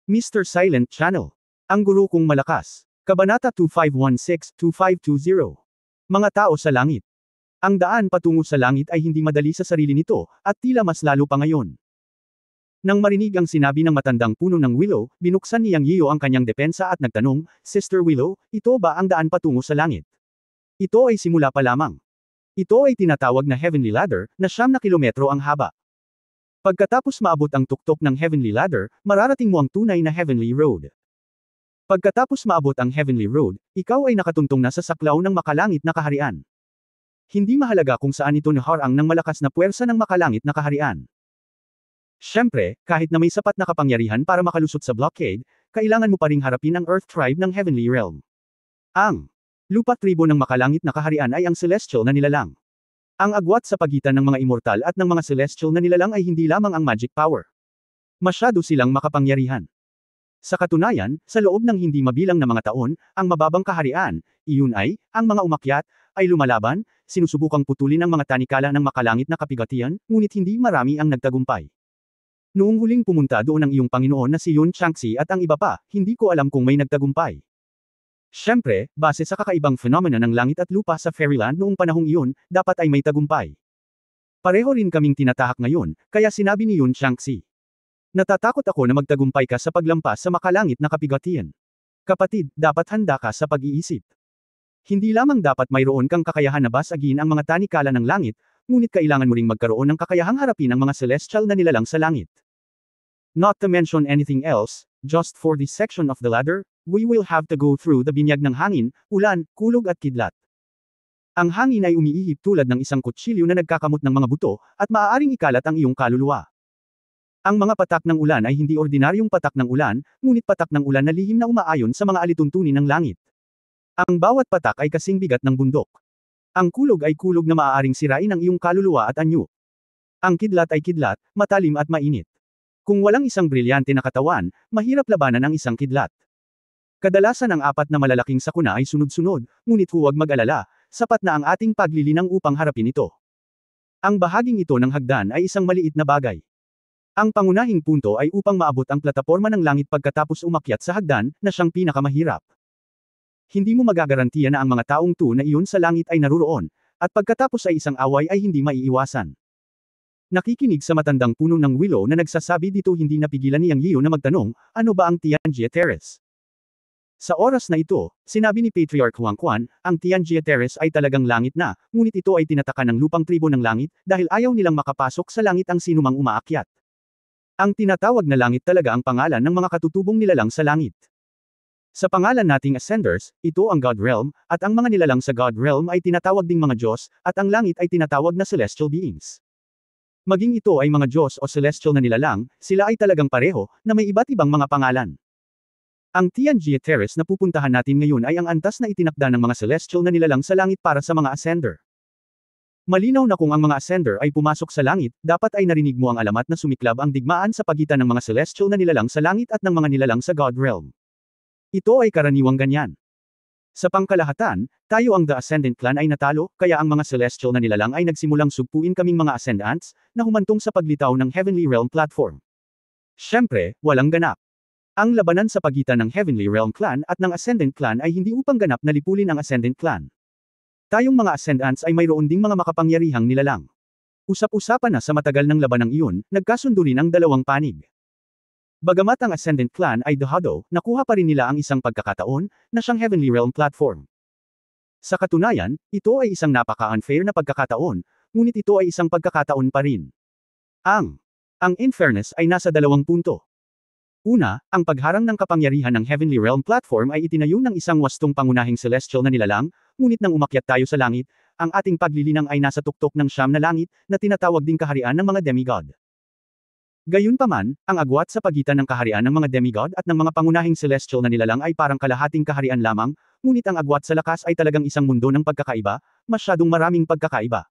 Mr. Silent Channel. Ang guro kong malakas. Kabanata 2516-2520. Mga tao sa langit. Ang daan patungo sa langit ay hindi madali sa sarili nito, at tila mas lalo pa ngayon. Nang marinig ang sinabi ng matandang puno ng Willow, binuksan niyang Yiyo ang kanyang depensa at nagtanong, Sister Willow, ito ba ang daan patungo sa langit? Ito ay simula pa lamang. Ito ay tinatawag na Heavenly Ladder, na 9 kilometro ang haba. Pagkatapos maabot ang tuktok ng Heavenly Ladder, mararating mo ang tunay na Heavenly Road. Pagkatapos maabot ang Heavenly Road, ikaw ay nakatuntong na sa saklaw ng makalangit na kaharian. Hindi mahalaga kung saan ito naharang ng malakas na puwersa ng makalangit na kaharian. Siyempre, kahit na may sapat na kapangyarihan para makalusot sa blockade, kailangan mo pa ring harapin ang Earth Tribe ng Heavenly Realm. Ang lupa tribo ng makalangit na kaharian ay ang Celestial na nilalang. Ang agwat sa pagitan ng mga immortal at ng mga Celestial na nilalang ay hindi lamang ang magic power. Masyado silang makapangyarihan. Sa katunayan, sa loob ng hindi mabilang na mga taon, ang mababang kaharian, iyon ay, ang mga umakyat, ay lumalaban, sinusubukang putulin ang mga tanikala ng makalangit na kapigatian, ngunit hindi marami ang nagtagumpay. Noong huling pumunta doon ang iyong Panginoon na si Yun Changxi at ang iba pa, hindi ko alam kung may nagtagumpay. Siyempre, base sa kakaibang fenomena ng langit at lupa sa Fairyland noong panahong iyon, dapat ay may tagumpay. Pareho rin kaming tinatahak ngayon, kaya sinabi ni Yun Changxi. Natatakot ako na magtagumpay ka sa paglampas sa makalangit na kapigatian. Kapatid, dapat handa ka sa pag-iisip. Hindi lamang dapat mayroon kang kakayahan na basagin ang mga tanikala ng langit, ngunit kailangan mo ring magkaroon ng kakayahang harapin ang mga celestial na nilalang sa langit. Not to mention anything else, just for this section of the ladder, we will have to go through the binyag ng hangin, ulan, kulog at kidlat. Ang hangin ay umiihip tulad ng isang kutsilyo na nagkakamot ng mga buto, at maaaring ikalat ang iyong kaluluwa. Ang mga patak ng ulan ay hindi ordinaryong patak ng ulan, ngunit patak ng ulan na lihim na umaayon sa mga alituntunin ng langit. Ang bawat patak ay kasing bigat ng bundok. Ang kulog ay kulog na maaaring sirain ang iyong kaluluwa at anyo. Ang kidlat ay kidlat, matalim at mainit. Kung walang isang brilyante na katawan, mahirap labanan ang isang kidlat. Kadalasan ang 4 na malalaking sakuna ay sunod-sunod, ngunit huwag mag-alala, sapat na ang ating paglilinang upang harapin ito. Ang bahaging ito ng hagdan ay isang maliit na bagay. Ang pangunahing punto ay upang maabot ang plataporma ng langit pagkatapos umakyat sa hagdan, na siyang pinakamahirap. Hindi mo magagarantiya na ang mga taong na iyon sa langit ay naruroon, at pagkatapos ay isang away ay hindi maiiwasan. Nakikinig sa matandang puno ng Willow na nagsasabi dito hindi napigilan niyang Yiyo na magtanong, ano ba ang Tianjie Terrace? Sa oras na ito, sinabi ni Patriarch Huang Quan, ang Tianjie Terrace ay talagang langit na, ngunit ito ay tinataka ng lupang tribo ng langit, dahil ayaw nilang makapasok sa langit ang sinumang umaakyat. Ang tinatawag na langit talaga ang pangalan ng mga katutubong nilalang sa langit. Sa pangalan nating Ascenders, ito ang God Realm, at ang mga nilalang sa God Realm ay tinatawag ding mga Diyos, at ang langit ay tinatawag na Celestial Beings. Maging ito ay mga Diyos o Celestial na nilalang, sila ay talagang pareho, na may iba't ibang mga pangalan. Ang Tianjie Terrace na pupuntahan natin ngayon ay ang antas na itinakda ng mga Celestial na nilalang sa langit para sa mga Ascender. Malinaw na kung ang mga Ascender ay pumasok sa langit, dapat ay narinig mo ang alamat na sumiklab ang digmaan sa pagitan ng mga Celestial na nilalang sa langit at ng mga nilalang sa God Realm. Ito ay karaniwang ganyan. Sa pangkalahatan, tayo ang The Ascendant Clan ay natalo, kaya ang mga Celestial na nilalang ay nagsimulang sugpuin kaming mga Ascendants, na humantong sa paglitaw ng Heavenly Realm platform. Siyempre, walang ganap. Ang labanan sa pagitan ng Heavenly Realm Clan at ng Ascendant Clan ay hindi upang ganap na lipulin ang Ascendant Clan. Tayong mga Ascendants ay mayroon ding mga makapangyarihang nilalang. Usap-usapan na sa matagal ng labanang iyon, nagkasundo rin ang dalawang panig. Bagamat ang Ascendant Clan ay dahado, nakuha pa rin nila ang isang pagkakataon, na siyang Heavenly Realm platform. Sa katunayan, ito ay isang napaka-unfair na pagkakataon, ngunit ito ay isang pagkakataon pa rin. Ang unfairness ay nasa 2 punto. Una, ang pagharang ng kapangyarihan ng Heavenly Realm platform ay itinayo ng isang wastong pangunahing celestial na nilalang, ngunit nang umakyat tayo sa langit, ang ating paglilinang ay nasa tuktok ng 9 na langit, na tinatawag ding kaharian ng mga demigod. Gayunpaman, ang agwat sa pagitan ng kaharian ng mga demigod at ng mga pangunahing celestial na nilalang ay parang kalahating kaharian lamang, ngunit ang agwat sa lakas ay talagang isang mundo ng pagkakaiba, masyadong maraming pagkakaiba.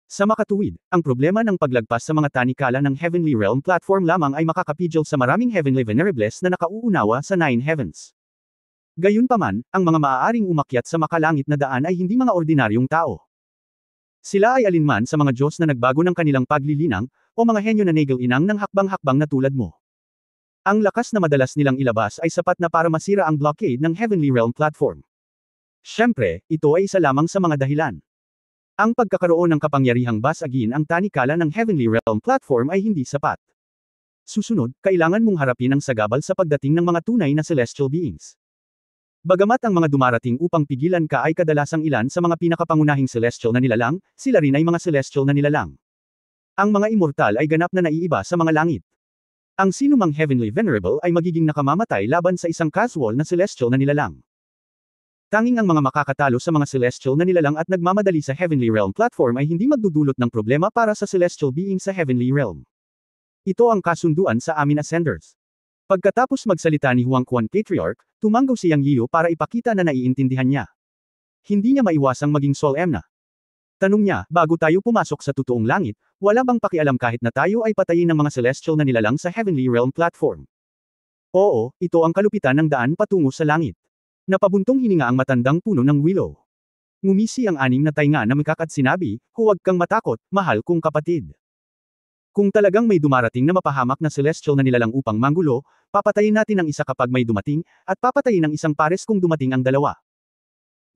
Sa makatuwid, ang problema ng paglagpas sa mga tanikala ng Heavenly Realm platform lamang ay makakapigil sa maraming Heavenly Venerables na nakauunawa sa 9 heavens. Gayunpaman, ang mga maaaring umakyat sa makalangit na daan ay hindi mga ordinaryong tao. Sila ay alinman sa mga Diyos na nagbago ng kanilang paglilinang, o mga henyo na nagal-inang ng hakbang-hakbang na tulad mo. Ang lakas na madalas nilang ilabas ay sapat na para masira ang blockade ng Heavenly Realm platform. Siyempre, ito ay isa lamang sa mga dahilan. Ang pagkakaroon ng kapangyarihang basagin ang tanikala ng Heavenly Realm platform ay hindi sapat. Susunod, kailangan mong harapin ang sagabal sa pagdating ng mga tunay na celestial beings. Bagamat ang mga dumarating upang pigilan ka ay kadalasang ilan sa mga pinakapangunahing celestial na nilalang, sila rin ay mga celestial na nilalang. Ang mga immortal ay ganap na naiiba sa mga langit. Ang sinumang Heavenly Venerable ay magiging nakamamatay laban sa isang casual na celestial na nilalang. Tanging ang mga makakatalo sa mga celestial na nilalang at nagmamadali sa Heavenly Realm platform ay hindi magdudulot ng problema para sa celestial being sa Heavenly Realm. Ito ang kasunduan sa amin Ascenders. Pagkatapos magsalita ni Huang Quan Patriarch, tumanggaw si Yang Yiyo para ipakita na naiintindihan niya. Hindi niya maiwasang maging solemn na. Tanong niya, bago tayo pumasok sa totoong langit, wala bang pakialam kahit na tayo ay patayin ng mga celestial na nilalang sa Heavenly Realm platform? Oo, ito ang kalupitan ng daan patungo sa langit. Napabuntong hininga ang matandang puno ng willow. Ngumisi ang anim na tainga na mikak at sinabi, huwag kang matakot, mahal kong kapatid. Kung talagang may dumarating na mapahamak na celestial na nilalang upang manggulo, papatayin natin ang isa kapag may dumating, at papatayin ang isang pares kung dumating ang dalawa.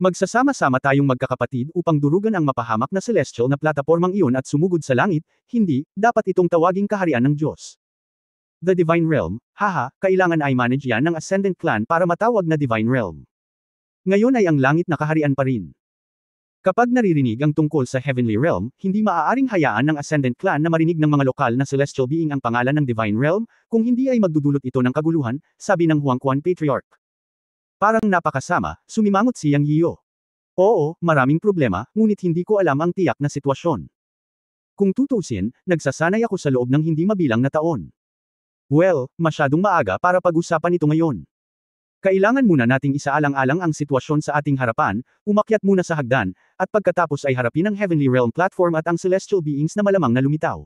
Magsasama-sama tayong magkakapatid upang durugan ang mapahamak na celestial na platapormang iyon at sumugod sa langit, hindi, dapat itong tawaging kaharian ng Diyos. The Divine Realm, haha, kailangan ay manage yan ng Ascendant Clan para matawag na Divine Realm. Ngayon ay ang langit na kaharian pa rin. Kapag naririnig ang tungkol sa Heavenly Realm, hindi maaaring hayaan ng Ascendant Clan na marinig ng mga lokal na celestial being ang pangalan ng Divine Realm, kung hindi ay magdudulot ito ng kaguluhan, sabi ng Huang Quan Patriarch. Parang napakasama, sumimangot si Yang Yiyo. Oo, maraming problema, ngunit hindi ko alam ang tiyak na sitwasyon. Kung tutuusin, nagsasanay ako sa loob ng hindi mabilang na taon. Well, masyadong maaga para pag-usapan ito ngayon. Kailangan muna nating isaalang-alang ang sitwasyon sa ating harapan, umakyat muna sa hagdan, at pagkatapos ay harapin ang Heavenly Realm platform at ang celestial beings na malamang na lumitaw.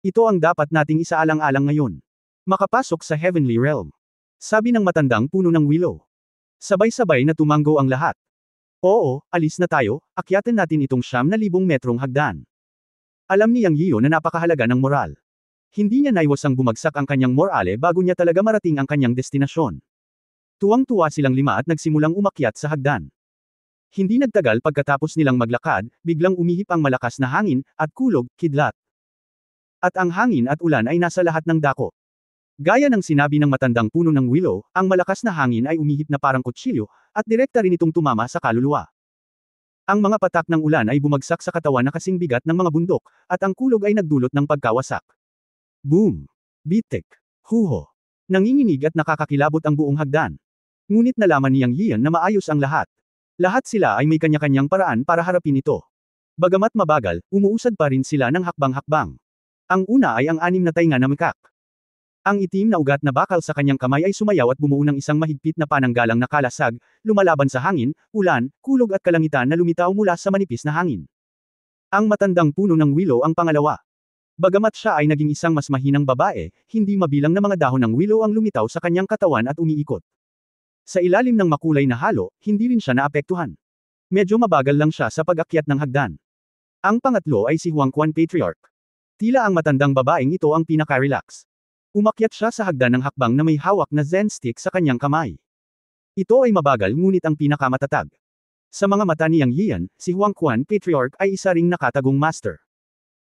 Ito ang dapat nating isaalang-alang ngayon. Makapasok sa Heavenly Realm. Sabi ng matandang puno ng willow. Sabay-sabay na tumanggo ang lahat. Oo, alis na tayo, akyatin natin itong 9,000 metrong hagdan. Alam ni Yang Yiyo na napakahalaga ng moral. Hindi niya naiwasang bumagsak ang kanyang morale bago niya talaga marating ang kanyang destinasyon. Tuwang-tuwa silang lima at nagsimulang umakyat sa hagdan. Hindi nagtagal pagkatapos nilang maglakad, biglang umihip ang malakas na hangin, at kulog, kidlat. At ang hangin at ulan ay nasa lahat ng dako. Gaya ng sinabi ng matandang puno ng willow, ang malakas na hangin ay umihip na parang kutsilyo, at direkta rin itong tumama sa kaluluwa. Ang mga patak ng ulan ay bumagsak sa katawan na kasing bigat ng mga bundok, at ang kulog ay nagdulot ng pagkawasak. Boom! Bitik! Huho! Nanginginig at nakakakilabot ang buong hagdan. Ngunit nalaman ni Yang Yiyan na maayos ang lahat. Lahat sila ay may kanya-kanyang paraan para harapin ito. Bagamat mabagal, umuusad pa rin sila ng hakbang-hakbang. Ang una ay ang anim na tainga na mikak. Ang itim na ugat na bakal sa kanyang kamay ay sumayaw at bumuo ng isang mahigpit na pananggalang na kalasag, lumalaban sa hangin, ulan, kulog at kalangitan na lumitaw mula sa manipis na hangin. Ang matandang puno ng willow ang pangalawa. Bagamat siya ay naging isang mas mahinang babae, hindi mabilang na mga dahon ng willow ang lumitaw sa kanyang katawan at umiikot. Sa ilalim ng makulay na halo, hindi rin siya naapektuhan. Medyo mabagal lang siya sa pag-akyat ng hagdan. Ang pangatlo ay si Huang Quan Patriarch. Tila ang matandang babaeng ito ang pinaka-relax. Umakyat siya sa hagdan ng hakbang na may hawak na Zen stick sa kanyang kamay. Ito ay mabagal ngunit ang pinakamatatag. Sa mga mata ni Yang Yiyan, si Huang Quan Patriarch ay isa ring nakatagong master.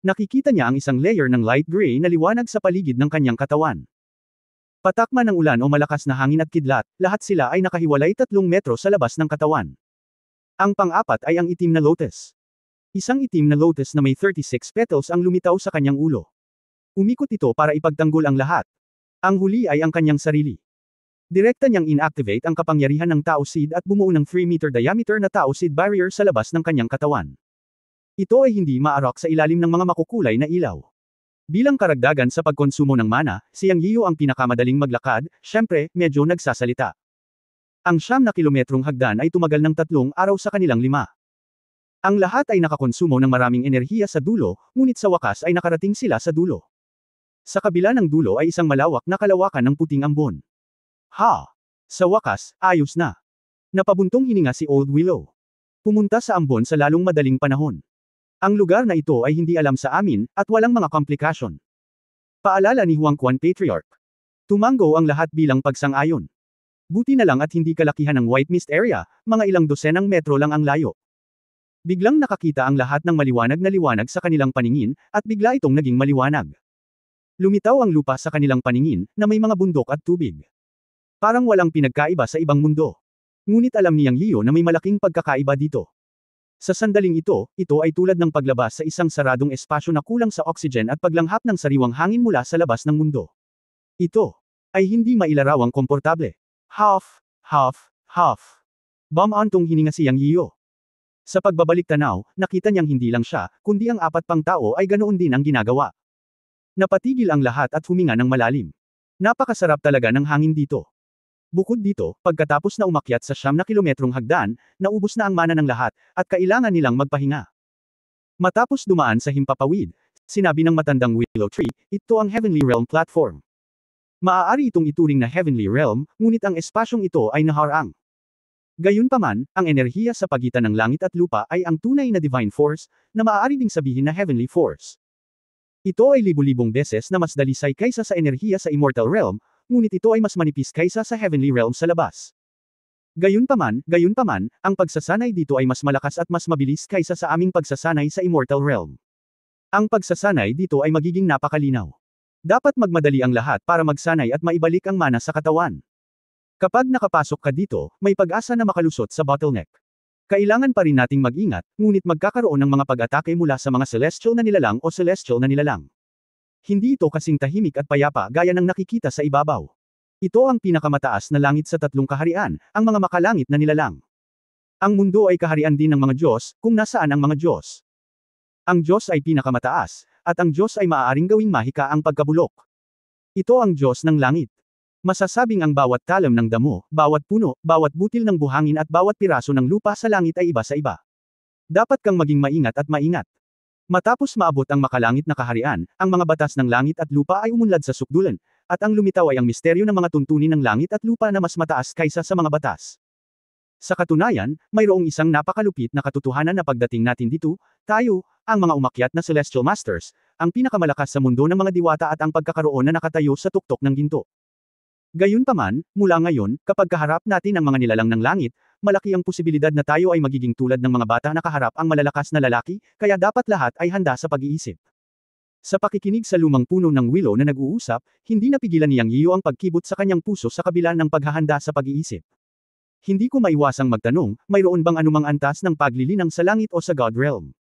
Nakikita niya ang isang layer ng light gray na liwanag sa paligid ng kanyang katawan. Patak man ng ulan o malakas na hangin at kidlat, lahat sila ay nakahiwalay 3 metro sa labas ng katawan. Ang pang-apat ay ang itim na lotus. Isang itim na lotus na may 36 petals ang lumitaw sa kanyang ulo. Umikot ito para ipagtanggol ang lahat. Ang huli ay ang kanyang sarili. Direkta niyang inactivate ang kapangyarihan ng Tao Seed at bumuo ng 3-meter diameter na Tao Seed barrier sa labas ng kanyang katawan. Ito ay hindi maarok sa ilalim ng mga makukulay na ilaw. Bilang karagdagan sa pagkonsumo ng mana, si Yang Yiyo ang pinakamadaling maglakad, syempre, medyo nagsasalita. Ang 9 kilometrong hagdan ay tumagal ng 3 araw sa kanilang 5. Ang lahat ay nakakonsumo ng maraming enerhiya sa dulo, ngunit sa wakas ay nakarating sila sa dulo. Sa kabila ng dulo ay isang malawak na kalawakan ng puting ambon. Ha! Sa wakas, ayos na. Napabuntong hininga si Old Willow. Pumunta sa ambon sa lalong madaling panahon. Ang lugar na ito ay hindi alam sa amin, at walang mga komplikasyon. Paalala ni Huang Quan Patriarch. Tumango ang lahat bilang pagsang-ayon. Buti na lang at hindi kalakihan ng White Mist area, mga ilang dosenang metro lang ang layo. Biglang nakakita ang lahat ng maliwanag na liwanag sa kanilang paningin, at bigla itong naging maliwanag. Lumitaw ang lupa sa kanilang paningin, na may mga bundok at tubig. Parang walang pinagkaiba sa ibang mundo. Ngunit alam niyang Leo na may malaking pagkakaiba dito. Sa sandaling ito ay tulad ng paglabas sa isang saradong espasyo na kulang sa oxygen at paglanghap ng sariwang hangin mula sa labas ng mundo. Ito ay hindi mailarawang komportable. Half. Bumantong hininga si Yang Yio. Sa pagbabalik tanaw, nakita niyang hindi lang siya, kundi ang apat pang tao ay ganoon din ang ginagawa. Napatigil ang lahat at huminga ng malalim. Napakasarap talaga ng hangin dito. Bukod dito, pagkatapos na umakyat sa 9 kilometrong hagdan, naubos na ang mana ng lahat, at kailangan nilang magpahinga. Matapos dumaan sa himpapawid, sinabi ng matandang Willow Tree, ito ang Heavenly Realm platform. Maaari itong ituring na Heavenly Realm, ngunit ang espasyong ito ay naharang. Gayunpaman, ang enerhiya sa pagitan ng langit at lupa ay ang tunay na Divine Force, na maaari ding sabihin na Heavenly Force. Ito ay libu-libong beses na mas dalisay kaysa sa enerhiya sa Immortal Realm, ngunit ito ay mas manipis kaysa sa Heavenly Realm sa labas. Gayunpaman, ang pagsasanay dito ay mas malakas at mas mabilis kaysa sa aming pagsasanay sa Immortal Realm. Ang pagsasanay dito ay magiging napakalinaw. Dapat magmadali ang lahat para magsanay at maibalik ang mana sa katawan. Kapag nakapasok ka dito, may pag-asa na makalusot sa bottleneck. Kailangan pa rin nating mag-ingat, ngunit magkakaroon ng mga pag-atake mula sa mga celestial na nilalang o celestial na nilalang. Hindi ito kasing tahimik at payapa gaya ng nakikita sa ibabaw. Ito ang pinakamataas na langit sa 3 kaharian, ang mga makalangit na nilalang. Ang mundo ay kaharian din ng mga Diyos, kung nasaan ang mga Diyos. Ang Diyos ay pinakamataas, at ang Diyos ay maaaring gawing mahika ang pagkabulok. Ito ang Diyos ng langit. Masasabing ang bawat talam ng damo, bawat puno, bawat butil ng buhangin at bawat piraso ng lupa sa langit ay iba sa iba. Dapat kang maging maingat at maingat. Matapos maabot ang makalangit na kaharian, ang mga batas ng langit at lupa ay umunlad sa sukdulan, at ang lumitaw ay ang misteryo ng mga tuntunin ng langit at lupa na mas mataas kaysa sa mga batas. Sa katunayan, mayroong isang napakalupit na katotohanan na pagdating natin dito, tayo, ang mga umakyat na Celestial Masters, ang pinakamalakas sa mundo ng mga diwata at ang pagkakaroon na nakatayo sa tuktok ng ginto. Gayunpaman, mula ngayon, kapag kaharap natin ang mga nilalang ng langit, malaki ang posibilidad na tayo ay magiging tulad ng mga bata na kaharap ang malalakas na lalaki, kaya dapat lahat ay handa sa pag-iisip. Sa pakikinig sa lumang puno ng Willow na nag-uusap, hindi napigilan ni Yang Yio ang pagkibot sa kanyang puso sa kabila ng paghahanda sa pag-iisip. Hindi ko maiwasang magtanong, mayroon bang anumang antas ng paglilinang sa langit o sa God Realm?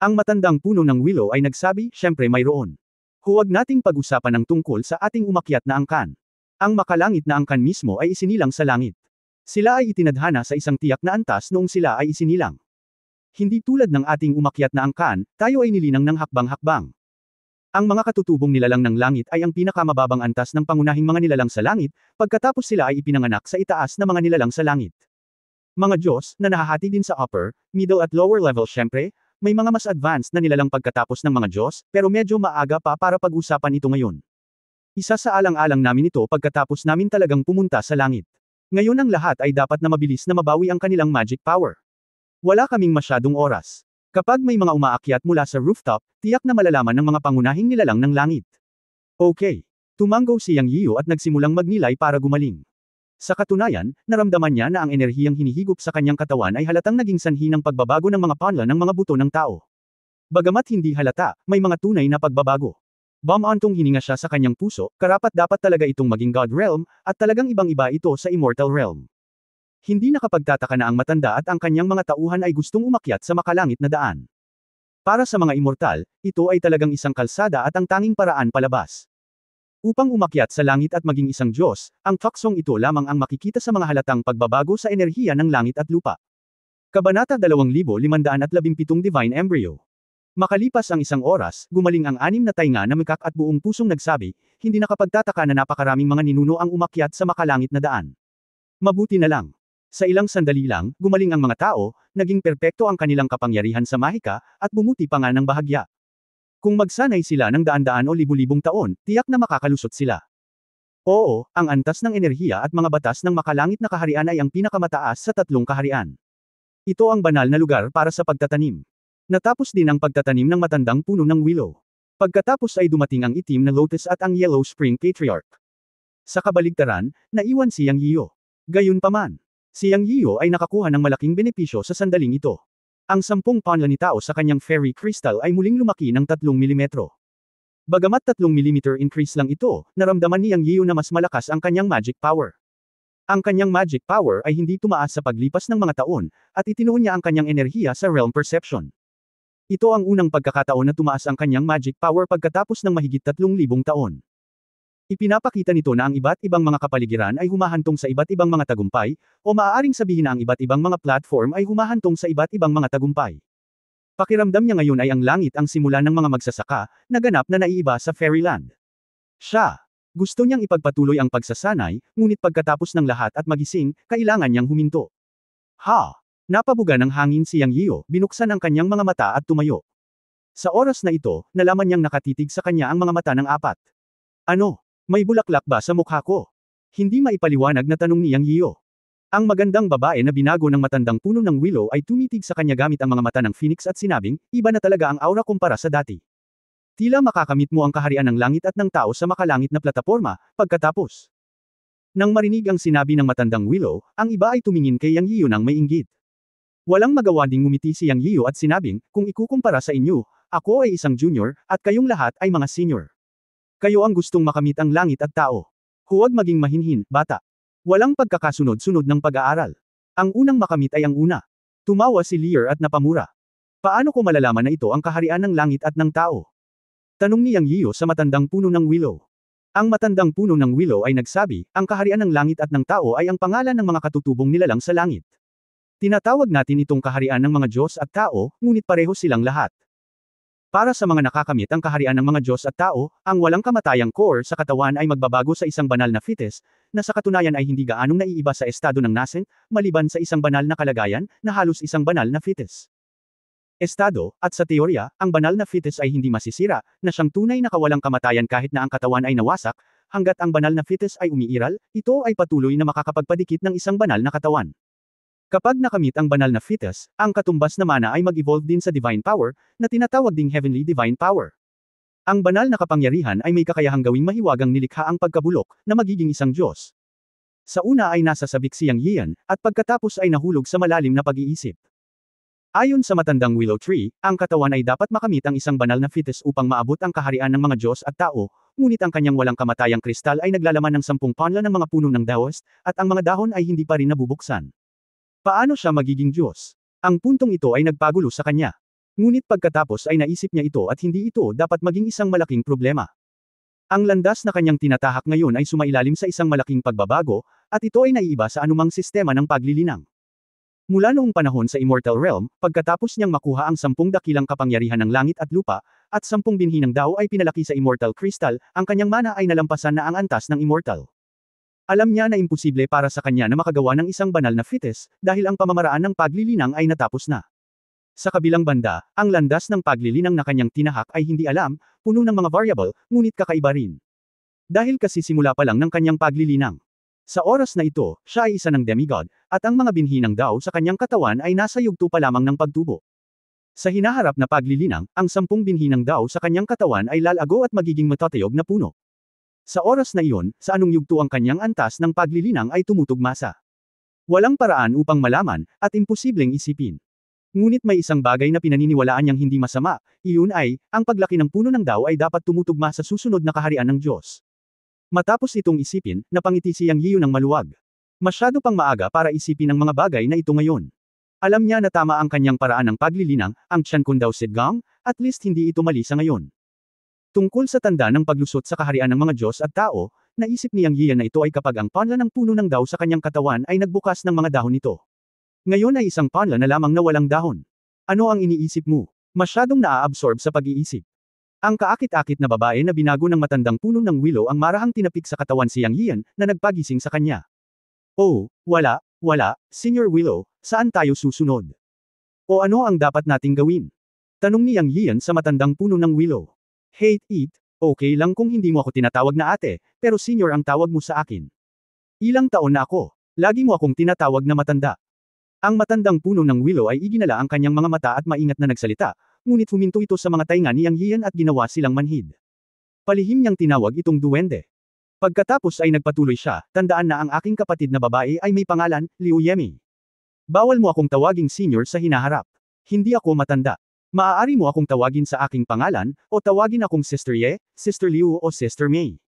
Ang matandang puno ng Willow ay nagsabi, syempre mayroon. Huwag nating pag-usapan ng tungkol sa ating umakyat na angkan. Ang makalangit na angkan mismo ay isinilang sa langit. Sila ay itinadhana sa isang tiyak na antas noong sila ay isinilang. Hindi tulad ng ating umakyat na angkan, tayo ay nilinang ng hakbang-hakbang. Ang mga katutubong nilalang ng langit ay ang pinakamababang antas ng pangunahing mga nilalang sa langit, pagkatapos sila ay ipinanganak sa itaas na mga nilalang sa langit. Mga Diyos, na nahahati din sa upper, middle at lower level syempre, may mga mas advanced na nilalang pagkatapos ng mga Diyos, pero medyo maaga pa para pag-usapan ito ngayon. Isa sa alang-alang namin ito pagkatapos namin talagang pumunta sa langit. Ngayon ang lahat ay dapat na mabilis na mabawi ang kanilang magic power. Wala kaming masyadong oras. Kapag may mga umaakyat mula sa rooftop, tiyak na malalaman ng mga pangunahing nilalang ng langit. Okay. Tumango si Yang Yio at nagsimulang magnilay para gumaling. Sa katunayan, naramdaman niya na ang enerhiyang hinihigop sa kanyang katawan ay halatang naging sanhi ng pagbabago ng mga panla ng mga buto ng tao. Bagamat hindi halata, may mga tunay na pagbabago. Bumantong hininga siya sa kanyang puso, karapat-dapat talaga itong maging God Realm, at talagang ibang-iba ito sa Immortal Realm. Hindi nakapagtataka na ang matanda at ang kanyang mga tauhan ay gustong umakyat sa makalangit na daan. Para sa mga immortal, ito ay talagang isang kalsada at ang tanging paraan palabas. Upang umakyat sa langit at maging isang Diyos, ang tuksong ito lamang ang makikita sa mga halatang pagbabago sa enerhiya ng langit at lupa. Kabanata 2517 Divine Embryo. Makalipas ang isang oras, gumaling ang 6 na tainga na mikak at buong pusong nagsabi, hindi nakapagtataka na napakaraming mga ninuno ang umakyat sa makalangit na daan. Mabuti na lang. Sa ilang sandali lang, gumaling ang mga tao, naging perpekto ang kanilang kapangyarihan sa mahika, at bumuti pa nga ng bahagya. Kung magsanay sila ng daan-daan o libu-libong taon, tiyak na makakalusot sila. Oo, ang antas ng enerhiya at mga batas ng makalangit na kaharian ay ang pinakamataas sa 3 kaharian. Ito ang banal na lugar para sa pagtatanim. Natapos din ang pagtatanim ng matandang puno ng willow. Pagkatapos ay dumating ang itim na lotus at ang Yellow Spring Patriarch. Sa kabaligtaran, naiwan si Yang Yiyo. Gayunpaman, si Yang Yiyo ay nakakuha ng malaking benepisyo sa sandaling ito. Ang 10 panla ni Tao sa kanyang fairy crystal ay muling lumaki ng 3 milimetro. Bagamat 3 mm increase lang ito, naramdaman ni Yang Yiyo na mas malakas ang kanyang magic power. Ang kanyang magic power ay hindi tumaas sa paglipas ng mga taon, at itinuon niya ang kanyang enerhiya sa realm perception. Ito ang unang pagkakataon na tumaas ang kanyang magic power pagkatapos ng mahigit 3,000 taon. Ipinapakita nito na ang iba't ibang mga kapaligiran ay humahantong sa iba't ibang mga tagumpay, o maaaring sabihin na ang iba't ibang mga platform ay humahantong sa iba't ibang mga tagumpay. Pakiramdam niya ngayon ay ang langit ang simula ng mga magsasaka, na ganap na naiiba sa Fairyland. Siya, gusto niyang ipagpatuloy ang pagsasanay, ngunit pagkatapos ng lahat at magising, kailangan niyang huminto. Napabuga ng hangin si Yang Yiyo, binuksan ang kanyang mga mata at tumayo. Sa oras na ito, nalaman niyang nakatitig sa kanya ang mga mata ng 4. Ano? May bulaklak ba sa mukha ko? Hindi maipaliwanag na tanong ni Yang Yiyo. Ang magandang babae na binago ng matandang puno ng willow ay tumitig sa kanya gamit ang mga mata ng phoenix at sinabing, iba na talaga ang aura kumpara sa dati. Tila makakamit mo ang kaharian ng langit at ng tao sa makalangit na plataporma, pagkatapos. Nang marinig ang sinabi ng matandang willow, ang iba ay tumingin kay Yang Yiyo nang may inggit. Walang magawa ding ngumiti si Yang Yiyo at sinabing, kung ikukumpara sa inyo, ako ay isang junior, at kayong lahat ay mga senior. Kayo ang gustong makamit ang langit at tao. Huwag maging mahinhin, bata. Walang pagkakasunod-sunod ng pag-aaral. Ang unang makamit ay ang una. Tumawa si Lear at napamura. Paano ko malalaman na ito ang kaharian ng langit at ng tao? Tanong ni Yang Yiyo sa matandang puno ng willow. Ang matandang puno ng willow ay nagsabi, ang kaharian ng langit at ng tao ay ang pangalan ng mga katutubong nilalang sa langit. Tinatawag natin itong kaharian ng mga Diyos at tao, ngunit pareho silang lahat. Para sa mga nakakamit ang kaharian ng mga Diyos at tao, ang walang kamatayang core sa katawan ay magbabago sa isang banal na fetus, na sa katunayan ay hindi gaanong naiiba sa estado ng nascent, maliban sa isang banal na kalagayan, na halos isang banal na fetus. Estado, at sa teorya, ang banal na fetus ay hindi masisira, na siyang tunay na kawalang kamatayan kahit na ang katawan ay nawasak, hanggat ang banal na fetus ay umiiral, ito ay patuloy na makakapagpadikit ng isang banal na katawan. Kapag nakamit ang banal na fetus, ang katumbas na mana ay mag-evolve din sa divine power, na tinatawag ding heavenly divine power. Ang banal na kapangyarihan ay may kakayahang gawing mahiwagang nilikha ang pagkabulok, na magiging isang Diyos. Sa una ay nasa sabik si Yang Yiyan, at pagkatapos ay nahulog sa malalim na pag-iisip. Ayon sa matandang willow tree, ang katawan ay dapat makamit ang isang banal na fetus upang maabot ang kaharian ng mga Diyos at tao, ngunit ang kanyang walang kamatayang kristal ay naglalaman ng 10 panla ng mga puno ng Daoist, at ang mga dahon ay hindi pa rin nabubuksan. Paano siya magiging Diyos? Ang puntong ito ay nagpagulo sa kanya. Ngunit pagkatapos ay naisip niya ito at hindi ito dapat maging isang malaking problema. Ang landas na kanyang tinatahak ngayon ay sumailalim sa isang malaking pagbabago, at ito ay naiiba sa anumang sistema ng paglilinang. Mula noong panahon sa Immortal Realm, pagkatapos niyang makuha ang 10 dakilang kapangyarihan ng langit at lupa, at 10 binhi ng Dao ay pinalaki sa Immortal Crystal, ang kanyang mana ay nalampasan na ang antas ng Immortal. Alam niya na imposible para sa kanya na makagawa ng isang banal na fetus, dahil ang pamamaraan ng paglilinang ay natapos na. Sa kabilang banda, ang landas ng paglilinang na kanyang tinahak ay hindi alam, puno ng mga variable, ngunit kakaiba rin. Dahil kasi simula pa lang ng kanyang paglilinang. Sa oras na ito, siya ay isa ng demigod, at ang mga binhi ng Dao sa kanyang katawan ay nasa yugto pa lamang ng pagtubo. Sa hinaharap na paglilinang, ang 10 binhi ng Dao sa kanyang katawan ay lalago at magiging matatayog na puno. Sa oras na iyon, sa anong yugto ang kanyang antas ng paglilinang ay tumutugmasa. Walang paraan upang malaman, at imposibleng isipin. Ngunit may isang bagay na pinaniniwalaan niyang hindi masama, iyon ay, ang paglaki ng puno ng Dao ay dapat tumutugma sa susunod na kaharian ng Diyos. Matapos itong isipin, napangiti si Yang Yiyo ng maluwag. Masyado pang maaga para isipin ang mga bagay na ito ngayon. Alam niya na tama ang kanyang paraan ng paglilinang, ang Tian Kun Dao Sidgang, at least hindi ito mali sa ngayon. Tungkol sa tanda ng paglusot sa kaharian ng mga Diyos at tao, naisip ni Yang Yiyan na ito ay kapag ang panla ng puno ng Dao sa kanyang katawan ay nagbukas ng mga dahon nito. Ngayon ay isang panla na lamang na walang dahon. Ano ang iniisip mo? Masyadong naa-absorb sa pag-iisip. Ang kaakit-akit na babae na binago ng matandang puno ng willow ang marahang tinapik sa katawan si Yang Yiyan, na nagpagising sa kanya. Oh, wala, Senior Willow, saan tayo susunod? O ano ang dapat nating gawin? Tanong ni Yang Yiyan sa matandang puno ng willow. Hate it, okay lang kung hindi mo ako tinatawag na ate, pero senior ang tawag mo sa akin. Ilang taon na ako, lagi mo akong tinatawag na matanda. Ang matandang puno ng willow ay iginala ang kanyang mga mata at maingat na nagsalita, ngunit huminto ito sa mga tainga ni Yang Yiyan at ginawa silang manhid. Palihim niyang tinawag itong duwende. Pagkatapos ay nagpatuloy siya, tandaan na ang aking kapatid na babae ay may pangalan, Liu Yemi. Bawal mo akong tawaging senior sa hinaharap. Hindi ako matanda. Maaari mo akong tawagin sa aking pangalan, o tawagin akong Sister Ye, Sister Liu o Sister Mei.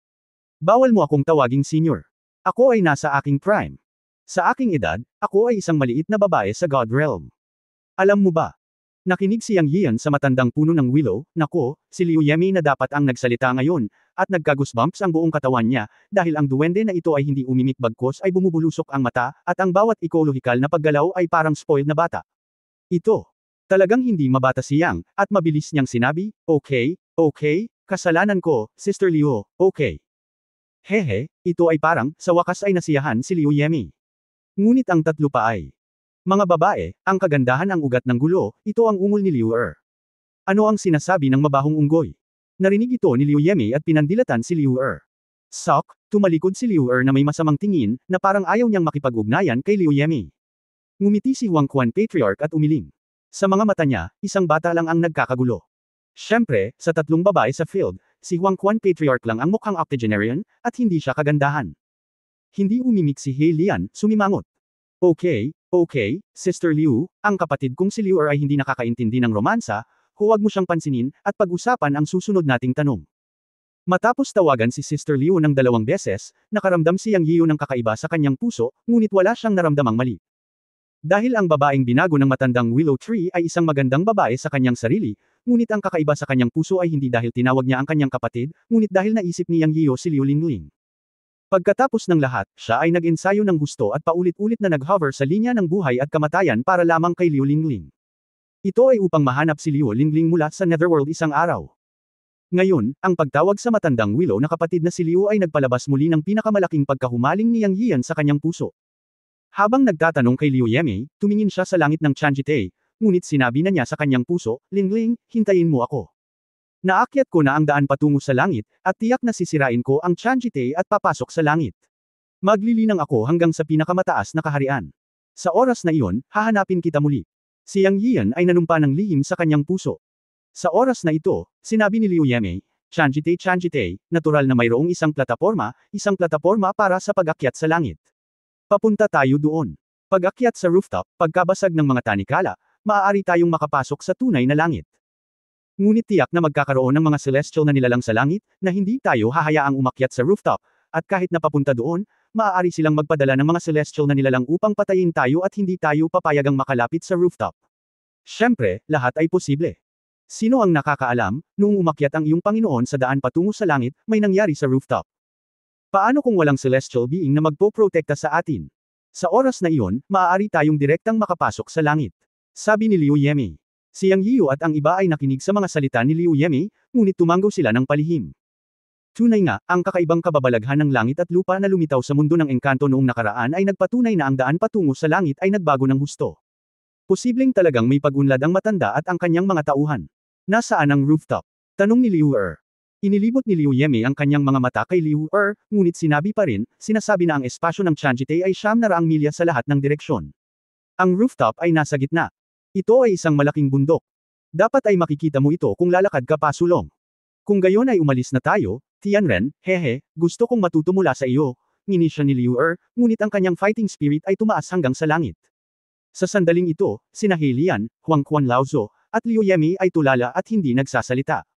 Bawal mo akong tawaging senior. Ako ay nasa aking prime. Sa aking edad, ako ay isang maliit na babae sa God Realm. Alam mo ba? Nakinig si Yang Yian sa matandang puno ng willow, nako, si Liu Yemi na dapat ang nagsalita ngayon, at nagka-goosebumps ang buong katawan niya, dahil ang duwende na ito ay hindi umimik bagkos ay bumubulusok ang mata, at ang bawat ekolohikal na paggalaw ay parang spoiled na bata. Ito. Talagang hindi mabata si Yang, at mabilis niyang sinabi, okay, kasalanan ko, Sister Liu, okay. Hehe, ito ay parang, sa wakas ay nasiyahan si Liu Yemi. Ngunit ang tatlo pa ay mga babae, ang kagandahan ang ugat ng gulo, ito ang ungol ni Liu Er. Ano ang sinasabi ng mabahong unggoy? Narinig ito ni Liu Yemi at pinandilatan si Liu Er. Sok, tumalikod si Liu Er na may masamang tingin, na parang ayaw niyang makipag-ugnayan kay Liu Yemi. Ngumiti si Huang Quan Patriarch at umiling. Sa mga mata niya, isang bata lang ang nagkakagulo. Siyempre, sa tatlong babae sa field, si Huang Quan Patriarch lang ang mukhang octogenarian, at hindi siya kagandahan. Hindi umimik si He Lian, sumimangot. Okay, Sister Liu, ang kapatid kong si Liu Er ay hindi nakakaintindi ng romansa, huwag mo siyang pansinin, at pag-usapan ang susunod nating tanong. Matapos tawagan si Sister Liu ng 2 beses, nakaramdam si Yang Yiu ng kakaiba sa kanyang puso, ngunit wala siyang naramdamang mali. Dahil ang babaeng binago ng matandang Willow Tree ay isang magandang babae sa kanyang sarili, ngunit ang kakaiba sa kanyang puso ay hindi dahil tinawag niya ang kanyang kapatid, ngunit dahil naisip ni Yang Yiu si Liu Lingling. Pagkatapos ng lahat, siya ay nag-ensayo ng gusto at paulit-ulit na nag-hover sa linya ng buhay at kamatayan para lamang kay Liu Lingling. Ito ay upang mahanap si Liu Lingling mula sa Netherworld isang araw. Ngayon, ang pagtawag sa matandang Willow na kapatid na si Liu ay nagpalabas muli ng pinakamalaking pagkahumaling ni Yang Yian sa kanyang puso. Habang nagtatanong kay Liu Yemi, tumingin siya sa langit ng Chanjite, ngunit sinabi na niya sa kanyang puso, Lingling, hintayin mo ako. Naakyat ko na ang daan patungo sa langit, at tiyak na sisirain ko ang Chanjite at papasok sa langit. Maglilinang ako hanggang sa pinakamataas na kaharian. Sa oras na iyon, hahanapin kita muli. Si Yang Yian ay nanumpa ng lihim sa kanyang puso. Sa oras na ito, sinabi ni Liu Yemi, Chanjite, natural na mayroong isang plataporma para sa pag-akyat sa langit. Papunta tayo doon. Pag-akyat sa rooftop, pagkabasag ng mga tanikala, maaari tayong makapasok sa tunay na langit. Ngunit tiyak na magkakaroon ng mga celestial na nilalang sa langit, na hindi tayo hahayaang umakyat sa rooftop, at kahit na papunta doon, maaari silang magpadala ng mga celestial na nilalang upang patayin tayo at hindi tayo papayagang makalapit sa rooftop. Siyempre, lahat ay posible. Sino ang nakakaalam, noong umakyat ang iyong Panginoon sa daan patungo sa langit, may nangyari sa rooftop? Paano kung walang celestial being na magpoprotekta sa atin? Sa oras na iyon, maaari tayong direktang makapasok sa langit. Sabi ni Liu Yemi. Si Yang Yiu at ang iba ay nakinig sa mga salita ni Liu Yemi, ngunit tumanggo sila ng palihim. Tunay nga, ang kakaibang kababalaghan ng langit at lupa na lumitaw sa mundo ng engkanto noong nakaraan ay nagpatunay na ang daan patungo sa langit ay nagbago ng husto. Posibleng talagang may pag-unlad ang matanda at ang kanyang mga tauhan. Nasaan ang rooftop? Tanong ni Liu Er. Inilibot ni Liu Yemi ang kanyang mga mata kay Liu Er, ngunit sinabi pa rin, sinasabi na ang espasyo ng Chanjite ay 900 milya sa lahat ng direksyon. Ang rooftop ay nasa gitna. Ito ay isang malaking bundok. Dapat ay makikita mo ito kung lalakad ka pasulong. Kung gayon ay umalis na tayo, Tianren, hehe, gusto kong matuto mula sa iyo, ngini siya ni Liu Er, ngunit ang kanyang fighting spirit ay tumaas hanggang sa langit. Sa sandaling ito, sina He Lian, Huang Quan Laozo, at Liu Yemi ay tulala at hindi nagsasalita.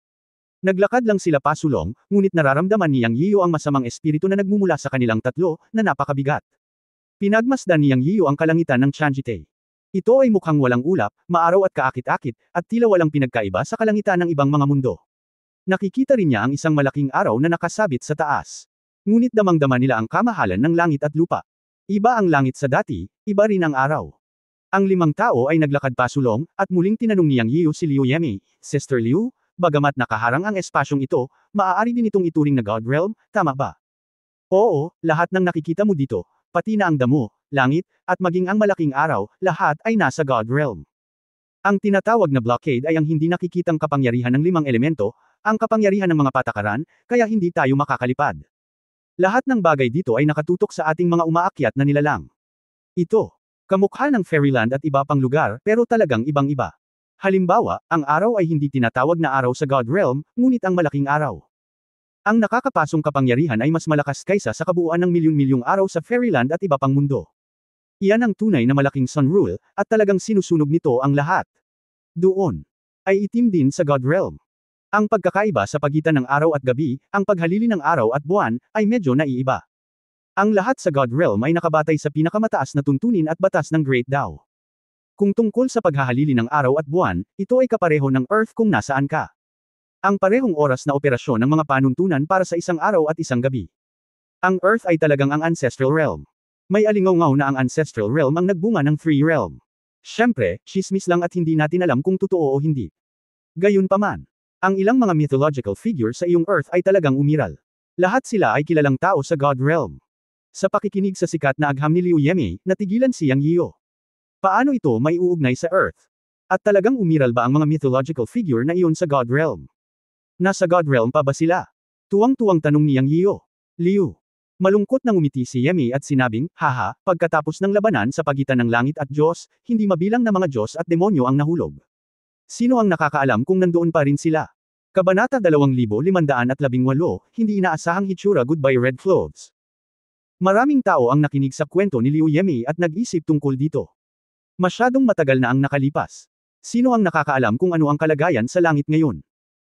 Naglakad lang sila pasulong, ngunit nararamdaman ni Yang Yiu ang masamang espiritu na nagmumula sa kanilang tatlo, na napakabigat. Pinagmasdan ni Yang Yiu ang kalangitan ng Chanjite. Ito ay mukhang walang ulap, maaraw at kaakit-akit, at tila walang pinagkaiba sa kalangitan ng ibang mga mundo. Nakikita rin niya ang isang malaking araw na nakasabit sa taas. Ngunit damang-dama nila ang kamahalan ng langit at lupa. Iba ang langit sa dati, iba rin ang araw. Ang 5 tao ay naglakad pasulong, at muling tinanong ni Yang Yiu si Liu Yemi, Sister Liu, bagamat nakaharang ang espasyong ito, maaari din itong ituring na God Realm, tama ba? Oo, lahat ng nakikita mo dito, pati na ang damo, langit, at maging ang malaking araw, lahat ay nasa God Realm. Ang tinatawag na blockade ay ang hindi nakikitang kapangyarihan ng 5 elemento, ang kapangyarihan ng mga patakaran, kaya hindi tayo makakalipad. Lahat ng bagay dito ay nakatutok sa ating mga umaakyat na nilalang. Ito, kamukha ng fairyland at iba pang lugar, pero talagang ibang-iba. Halimbawa, ang araw ay hindi tinatawag na araw sa God Realm, ngunit ang malaking araw. Ang nakakapasong kapangyarihan ay mas malakas kaysa sa kabuuan ng milyon-milyong araw sa Fairyland at iba pang mundo. Iyan ang tunay na malaking Sun Rule, at talagang sinusunog nito ang lahat. Doon ay itim din sa God Realm. Ang pagkakaiba sa pagitan ng araw at gabi, ang paghalili ng araw at buwan, ay medyo naiiba. Ang lahat sa God Realm ay nakabatay sa pinakamataas na tuntunin at batas ng Great Tao. Kung tungkol sa paghahalili ng araw at buwan, ito ay kapareho ng Earth kung nasaan ka. Ang parehong oras na operasyon ng mga panuntunan para sa isang araw at isang gabi. Ang Earth ay talagang ang Ancestral Realm. May alingaw-ngaw na ang Ancestral Realm ang nagbunga ng Free Realm. Siyempre, chismis lang at hindi natin alam kung totoo o hindi. Gayunpaman, ang ilang mga mythological figure sa iyong Earth ay talagang umiral. Lahat sila ay kilalang tao sa God Realm. Sa pakikinig sa sikat na agham ni Liu Yimei, natigilan si Yang Yio. Paano ito may uugnay sa Earth? At talagang umiral ba ang mga mythological figure na iyon sa God Realm? Nasa God Realm pa ba sila? Tuwang-tuwang tanong ni Yang Yio. Liu. Malungkot nang umiti si Yimei at sinabing, haha, pagkatapos ng labanan sa pagitan ng langit at Diyos, hindi mabilang na mga Diyos at demonyo ang nahulog. Sino ang nakakaalam kung nandoon pa rin sila? Kabanata 2518, hindi inaasahang hitsura Goodbye Red Clothes. Maraming tao ang nakinig sa kwento ni Liu Yimei at nag-isip tungkol dito. Masyadong matagal na ang nakalipas. Sino ang nakakaalam kung ano ang kalagayan sa langit ngayon?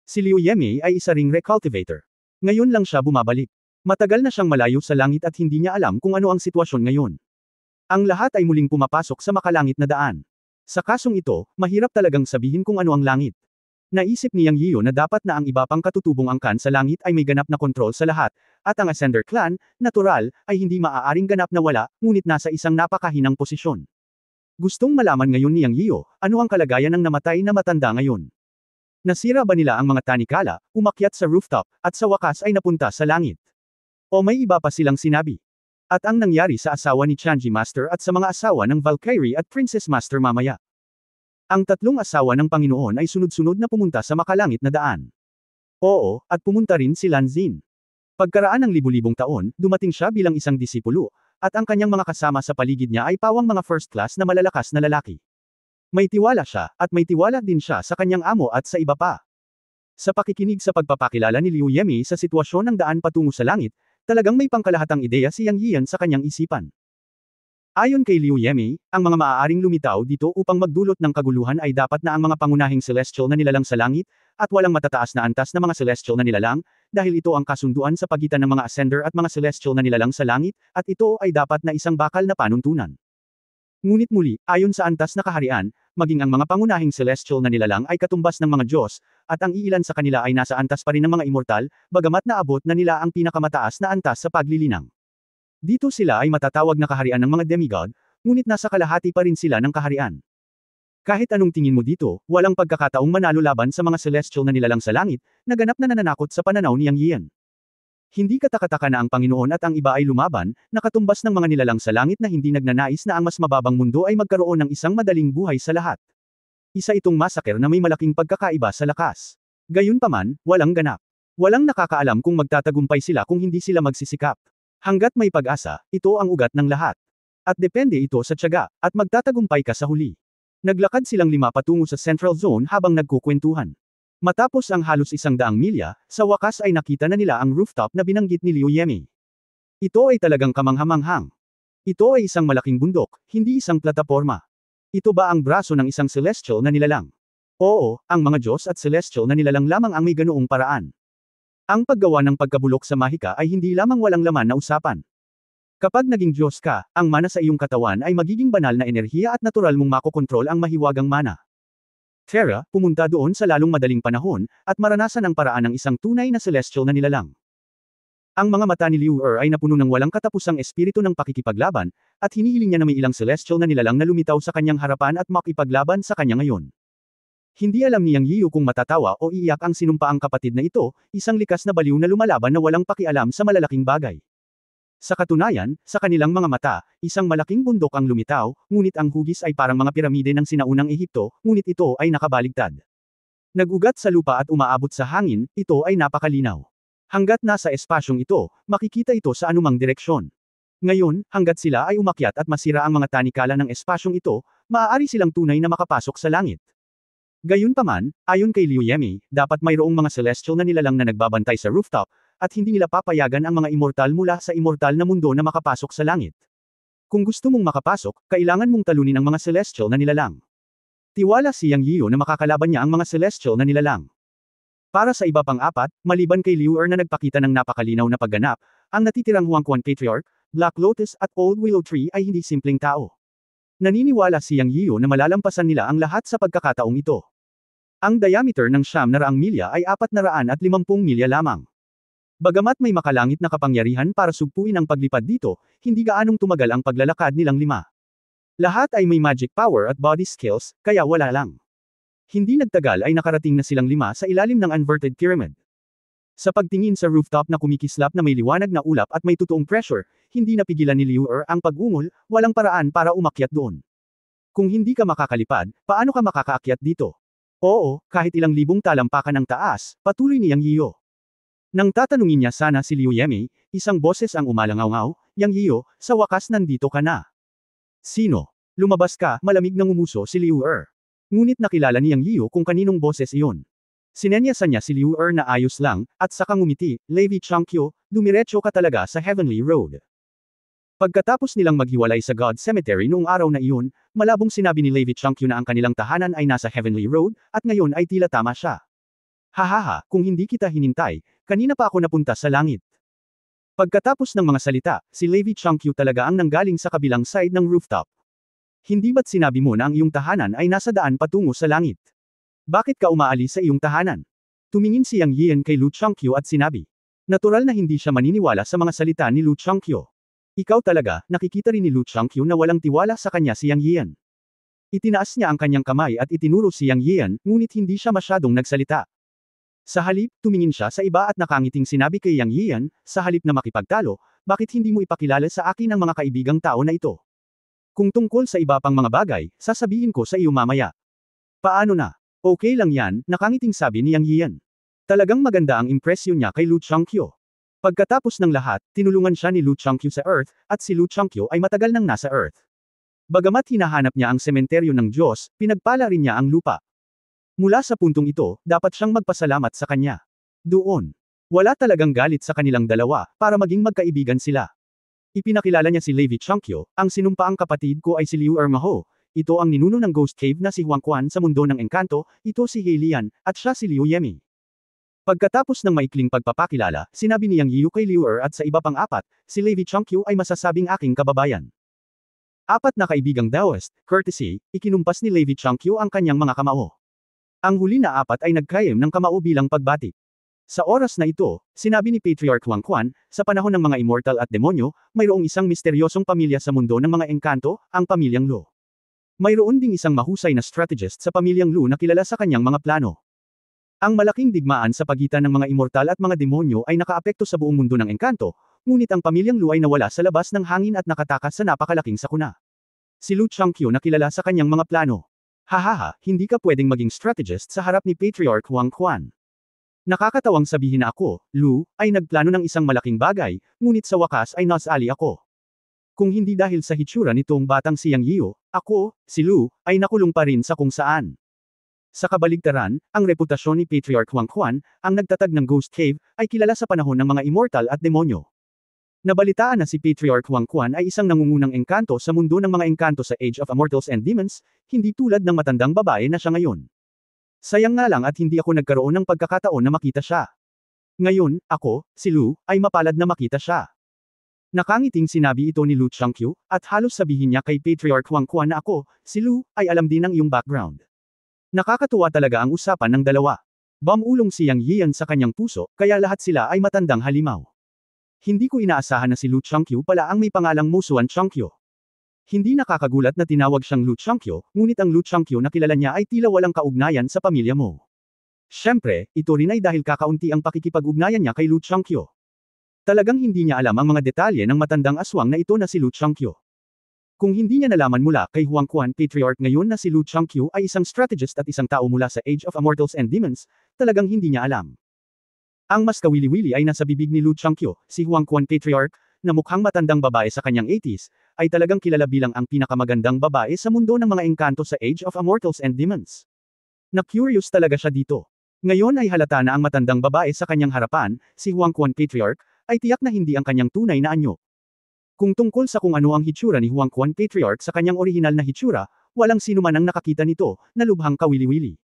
Si Liu Yimei ay isa ring recultivator. Ngayon lang siya bumabalik. Matagal na siyang malayo sa langit at hindi niya alam kung ano ang sitwasyon ngayon. Ang lahat ay muling pumapasok sa makalangit na daan. Sa kasong ito, mahirap talagang sabihin kung ano ang langit. Naisip ni Yang Yio na dapat na ang iba pang katutubong angkan sa langit ay may ganap na kontrol sa lahat, at ang Ascender Clan, natural, ay hindi maaaring ganap na wala, ngunit nasa isang napakahinang posisyon. Gustong malaman ngayon ni Yang Yio, ano ang kalagayan ng namatay na matanda ngayon. Nasira ba nila ang mga tanikala, umakyat sa rooftop, at sa wakas ay napunta sa langit? O may iba pa silang sinabi? At ang nangyari sa asawa ni Chanji Master at sa mga asawa ng Valkyrie at Princess Master mamaya? Ang tatlong asawa ng Panginoon ay sunod-sunod na pumunta sa makalangit na daan. Oo, at pumunta rin si Lan Xin. Pagkaraan ng libu-libong taon, dumating siya bilang isang disipulo, at ang kanyang mga kasama sa paligid niya ay pawang mga first class na malalakas na lalaki. May tiwala siya, at may tiwala din siya sa kanyang amo at sa iba pa. Sa pakikinig sa pagpapakilala ni Liu Yimei sa sitwasyon ng daan patungo sa langit, talagang may pangkalahatang ideya si Yang Yian sa kanyang isipan. Ayon kay Liu Yimei, ang mga maaaring lumitaw dito upang magdulot ng kaguluhan ay dapat na ang mga pangunahing celestial na nilalang sa langit, at walang matataas na antas na mga celestial na nilalang, dahil ito ang kasunduan sa pagitan ng mga ascender at mga celestial na nilalang sa langit, at ito ay dapat na isang bakal na panuntunan. Ngunit muli, ayon sa antas na kaharian, maging ang mga pangunahing celestial na nilalang ay katumbas ng mga Diyos, at ang iilan sa kanila ay nasa antas pa rin ng mga immortal, bagamat naabot na nila ang pinakamataas na antas sa paglilinang. Dito sila ay matatawag na kaharian ng mga demigod, ngunit nasa kalahati pa rin sila ng kaharian. Kahit anong tingin mo dito, walang pagkakataong manalo laban sa mga celestial na nilalang sa langit, na ganap na nananakot sa pananaw ni Yang Yian. Hindi katakataka na ang Panginoon at ang iba ay lumaban, nakatumbas ng mga nilalang sa langit na hindi nagnanais na ang mas mababang mundo ay magkaroon ng isang madaling buhay sa lahat. Isa itong massacre na may malaking pagkakaiba sa lakas. Gayunpaman, walang ganap. Walang nakakaalam kung magtatagumpay sila kung hindi sila magsisikap. Hanggat may pag-asa, ito ang ugat ng lahat. At depende ito sa tiyaga, at magtatagumpay ka sa huli. Naglakad silang 5 patungo sa Central Zone habang nagkukwentuhan. Matapos ang halos 100 milya, sa wakas ay nakita na nila ang rooftop na binanggit ni Liu Yimei. Ito ay talagang kamanghamanghang. Ito ay isang malaking bundok, hindi isang plataporma. Ito ba ang braso ng isang celestial na nilalang? Oo, ang mga Diyos at celestial na nilalang lamang ang may ganoong paraan. Ang paggawa ng pagkabulok sa mahika ay hindi lamang walang laman na usapan. Kapag naging Diyos ka, ang mana sa iyong katawan ay magiging banal na enerhiya at natural mong makokontrol ang mahiwagang mana. Terra, pumunta doon sa lalong madaling panahon, at maranasan ang paraan ng isang tunay na celestial na nilalang. Ang mga mata ni Liu ay napuno ng walang katapusang espiritu ng pakikipaglaban, at hinihiling niya na may ilang celestial na nilalang na lumitaw sa kanyang harapan at makipaglaban sa kanya ngayon. Hindi alam ni Yang Yiu kung matatawa o iiyak ang sinumpaang kapatid na ito, isang likas na baliw na lumalaban na walang pakialam sa malalaking bagay. Sa katunayan, sa kanilang mga mata, isang malaking bundok ang lumitaw, ngunit ang hugis ay parang mga piramide ng sinaunang Ehipto, ngunit ito ay nakabaligtad. Nag-ugat sa lupa at umaabot sa hangin, ito ay napakalinaw. Hanggat nasa espasyong ito, makikita ito sa anumang direksyon. Ngayon, hanggat sila ay umakyat at masira ang mga tanikala ng espasyong ito, maaari silang tunay na makapasok sa langit. Gayunpaman, ayon kay Liu Yimei, dapat mayroong mga celestial na nilalang na nagbabantay sa rooftop, at hindi nila papayagan ang mga immortal mula sa immortal na mundo na makapasok sa langit. Kung gusto mong makapasok, kailangan mong talunin ang mga celestial na nilalang. Tiwala si Yang Yiyo na makakalaban niya ang mga celestial na nilalang. Para sa iba pang apat, maliban kay Liu Er na nagpakita ng napakalinaw na pagganap, ang natitirang Huangquan Patriarch, Black Lotus at Old Willow Tree ay hindi simpleng tao. Naniniwala si Yang Yiyo na malalampasan nila ang lahat sa pagkakataong ito. Ang diameter ng 900 milya ay 450 milya lamang. Bagamat may makalangit na kapangyarihan para sugpuin ang paglipad dito, hindi gaanong tumagal ang paglalakad nilang lima. Lahat ay may magic power at body skills, kaya wala lang. Hindi nagtagal ay nakarating na silang lima sa ilalim ng inverted pyramid. Sa pagtingin sa rooftop na kumikislap na may liwanag na ulap at may totoong pressure, hindi napigilan ni Liu Er ang pag-ungol, walang paraan para umakyat doon. Kung hindi ka makakalipad, paano ka makakaakyat dito? Oo, kahit ilang libong talampakan ng taas, patuloy ni Yang Yiyo. Nang tatanungin niya sana si Liu Yemei, isang boses ang umalangaw-ngaw, Yang Yiyo, sa wakas nandito ka na. Sino? Lumabas ka, malamig na ngumuso si Liu Er. Ngunit nakilala ni Yang Yiyo kung kaninong boses iyon. Sinenyasan niya si Liu Er na ayos lang, at saka ngumiti, Levi Changqiu, dumiretso ka talaga sa Heavenly Road. Pagkatapos nilang maghiwalay sa God Cemetery noong araw na iyon, malabong sinabi ni Levi Changqiu na ang kanilang tahanan ay nasa Heavenly Road, at ngayon ay tila tama siya. Hahaha, kung hindi kita hinintay, kanina pa ako napunta sa langit. Pagkatapos ng mga salita, si Levi Changqiu talaga ang nanggaling sa kabilang side ng rooftop. Hindi ba't sinabi mo na ang iyong tahanan ay nasa daan patungo sa langit? Bakit ka umaalis sa iyong tahanan? Tumingin si Yang Yian kay Lu Changqiu at sinabi. Natural na hindi siya maniniwala sa mga salita ni Lu Changqiu. Ikaw talaga, nakikita rin ni Lu Changqiu na walang tiwala sa kanya si Yang Yian. Itinaas niya ang kanyang kamay at itinuro si Yang Yian, ngunit hindi siya masyadong nagsalita. Sa halip, tumingin siya sa iba at nakangiting sinabi kay Yang Yian, sa halip na makipagtalo, bakit hindi mo ipakilala sa akin ang mga kaibigang tao na ito? Kung tungkol sa iba pang mga bagay, sasabihin ko sa iyo mamaya. Paano na? Okay lang yan, nakangiting sabi ni Yang Yian. Talagang maganda ang impresyon niya kay Lu Changqiu. Pagkatapos ng lahat, tinulungan siya ni Lu Changqiu sa Earth, at si Lu Changqiu ay matagal nang nasa Earth. Bagamat hinahanap niya ang sementeryo ng Diyos, pinagpala rin niya ang lupa. Mula sa puntong ito, dapat siyang magpasalamat sa kanya. Doon. Wala talagang galit sa kanilang dalawa, para maging magkaibigan sila. Ipinakilala niya si Levi Changqiu, ang sinumpaang kapatid ko ay si Liu Ermaho. Ito ang ninuno ng Ghost Cave na si Huangquan sa mundo ng engkanto, ito si He Lian, at siya si Liu Yemei. Pagkatapos ng maikling pagpapakilala, sinabi ni Yang Yiyo kay Liu Er at sa iba pang apat, si Levi Changqiu ay masasabing aking kababayan. Apat na kaibigang Daoist, courtesy, ikinumpas ni Levi Changqiu ang kanyang mga kamao. Ang huli na apat ay nagkayem ng kamao bilang pagbati. Sa oras na ito, sinabi ni Patriarch Huangquan, sa panahon ng mga immortal at demonyo, mayroong isang misteryosong pamilya sa mundo ng mga engkanto, ang pamilyang Lu. Mayroon ding isang mahusay na strategist sa pamilyang Lu na kilala sa kanyang mga plano. Ang malaking digmaan sa pagitan ng mga immortal at mga demonyo ay nakaapekto sa buong mundo ng engkanto, ngunit ang pamilyang Lu ay nawala sa labas ng hangin at nakatakas sa napakalaking sakuna. Si Lu Changqiu na kilala sa kanyang mga plano. Hahaha, hindi ka pwedeng maging strategist sa harap ni Patriarch Huangquan. Nakakatawang sabihin na ako, Lu, ay nagplano ng isang malaking bagay, ngunit sa wakas ay nasali ako. Kung hindi dahil sa hitsura nitong batang si Yang Yiyo, ako, si Lu, ay nakulong pa rin sa kung saan. Sa kabaligtaran, ang reputasyon ni Patriarch Huangquan, ang nagtatag ng Ghost Cave, ay kilala sa panahon ng mga immortal at demonyo. Nabalitaan na si Patriarch Huangquan ay isang nangungunang engkanto sa mundo ng mga engkanto sa Age of Immortals and Demons, hindi tulad ng matandang babae na siya ngayon. Sayang nga lang at hindi ako nagkaroon ng pagkakataon na makita siya. Ngayon, ako, si Lu, ay mapalad na makita siya. Nakangiting sinabi ito ni Lu Changqiu, at halos sabihin niya kay Patriarch Huangquan na ako, si Lu, ay alam din ang iyong background. Nakakatuwa talaga ang usapan ng dalawa. Bumulong si Yang Yian sa kanyang puso, kaya lahat sila ay matandang halimaw. Hindi ko inaasahan na si Lu Changqiu pala ang may pangalang Mo Xuan Changqiu. Hindi nakakagulat na tinawag siyang Lu Changqiu, ngunit ang Lu Changqiu na kilala niya ay tila walang kaugnayan sa pamilya mo. Siyempre, ito rin ay dahil kakaunti ang pakikipag-ugnayan niya kay Lu Changqiu. Talagang hindi niya alam ang mga detalye ng matandang aswang na ito na si Lu Changqiu. Kung hindi niya nalaman mula kay Huangquan Patriarch ngayon na si Lu Changqiu ay isang strategist at isang tao mula sa Age of Immortals and Demons, talagang hindi niya alam. Ang mas kawili-wili ay nasa bibig ni Lu Changqiu, si Huangquan Patriarch, na mukhang matandang babae sa kanyang 80s, ay talagang kilala bilang ang pinakamagandang babae sa mundo ng mga engkanto sa Age of Immortals and Demons. Na-curious talaga siya dito. Ngayon ay halata na ang matandang babae sa kanyang harapan, si Huang Quan Patriarch, ay tiyak na hindi ang kanyang tunay na anyo. Kung tungkol sa kung ano ang hitsura ni Huang Quan Patriarch sa kanyang orihinal na hitsura, walang sino man ang nakakita nito, na lubhang kawili-wili.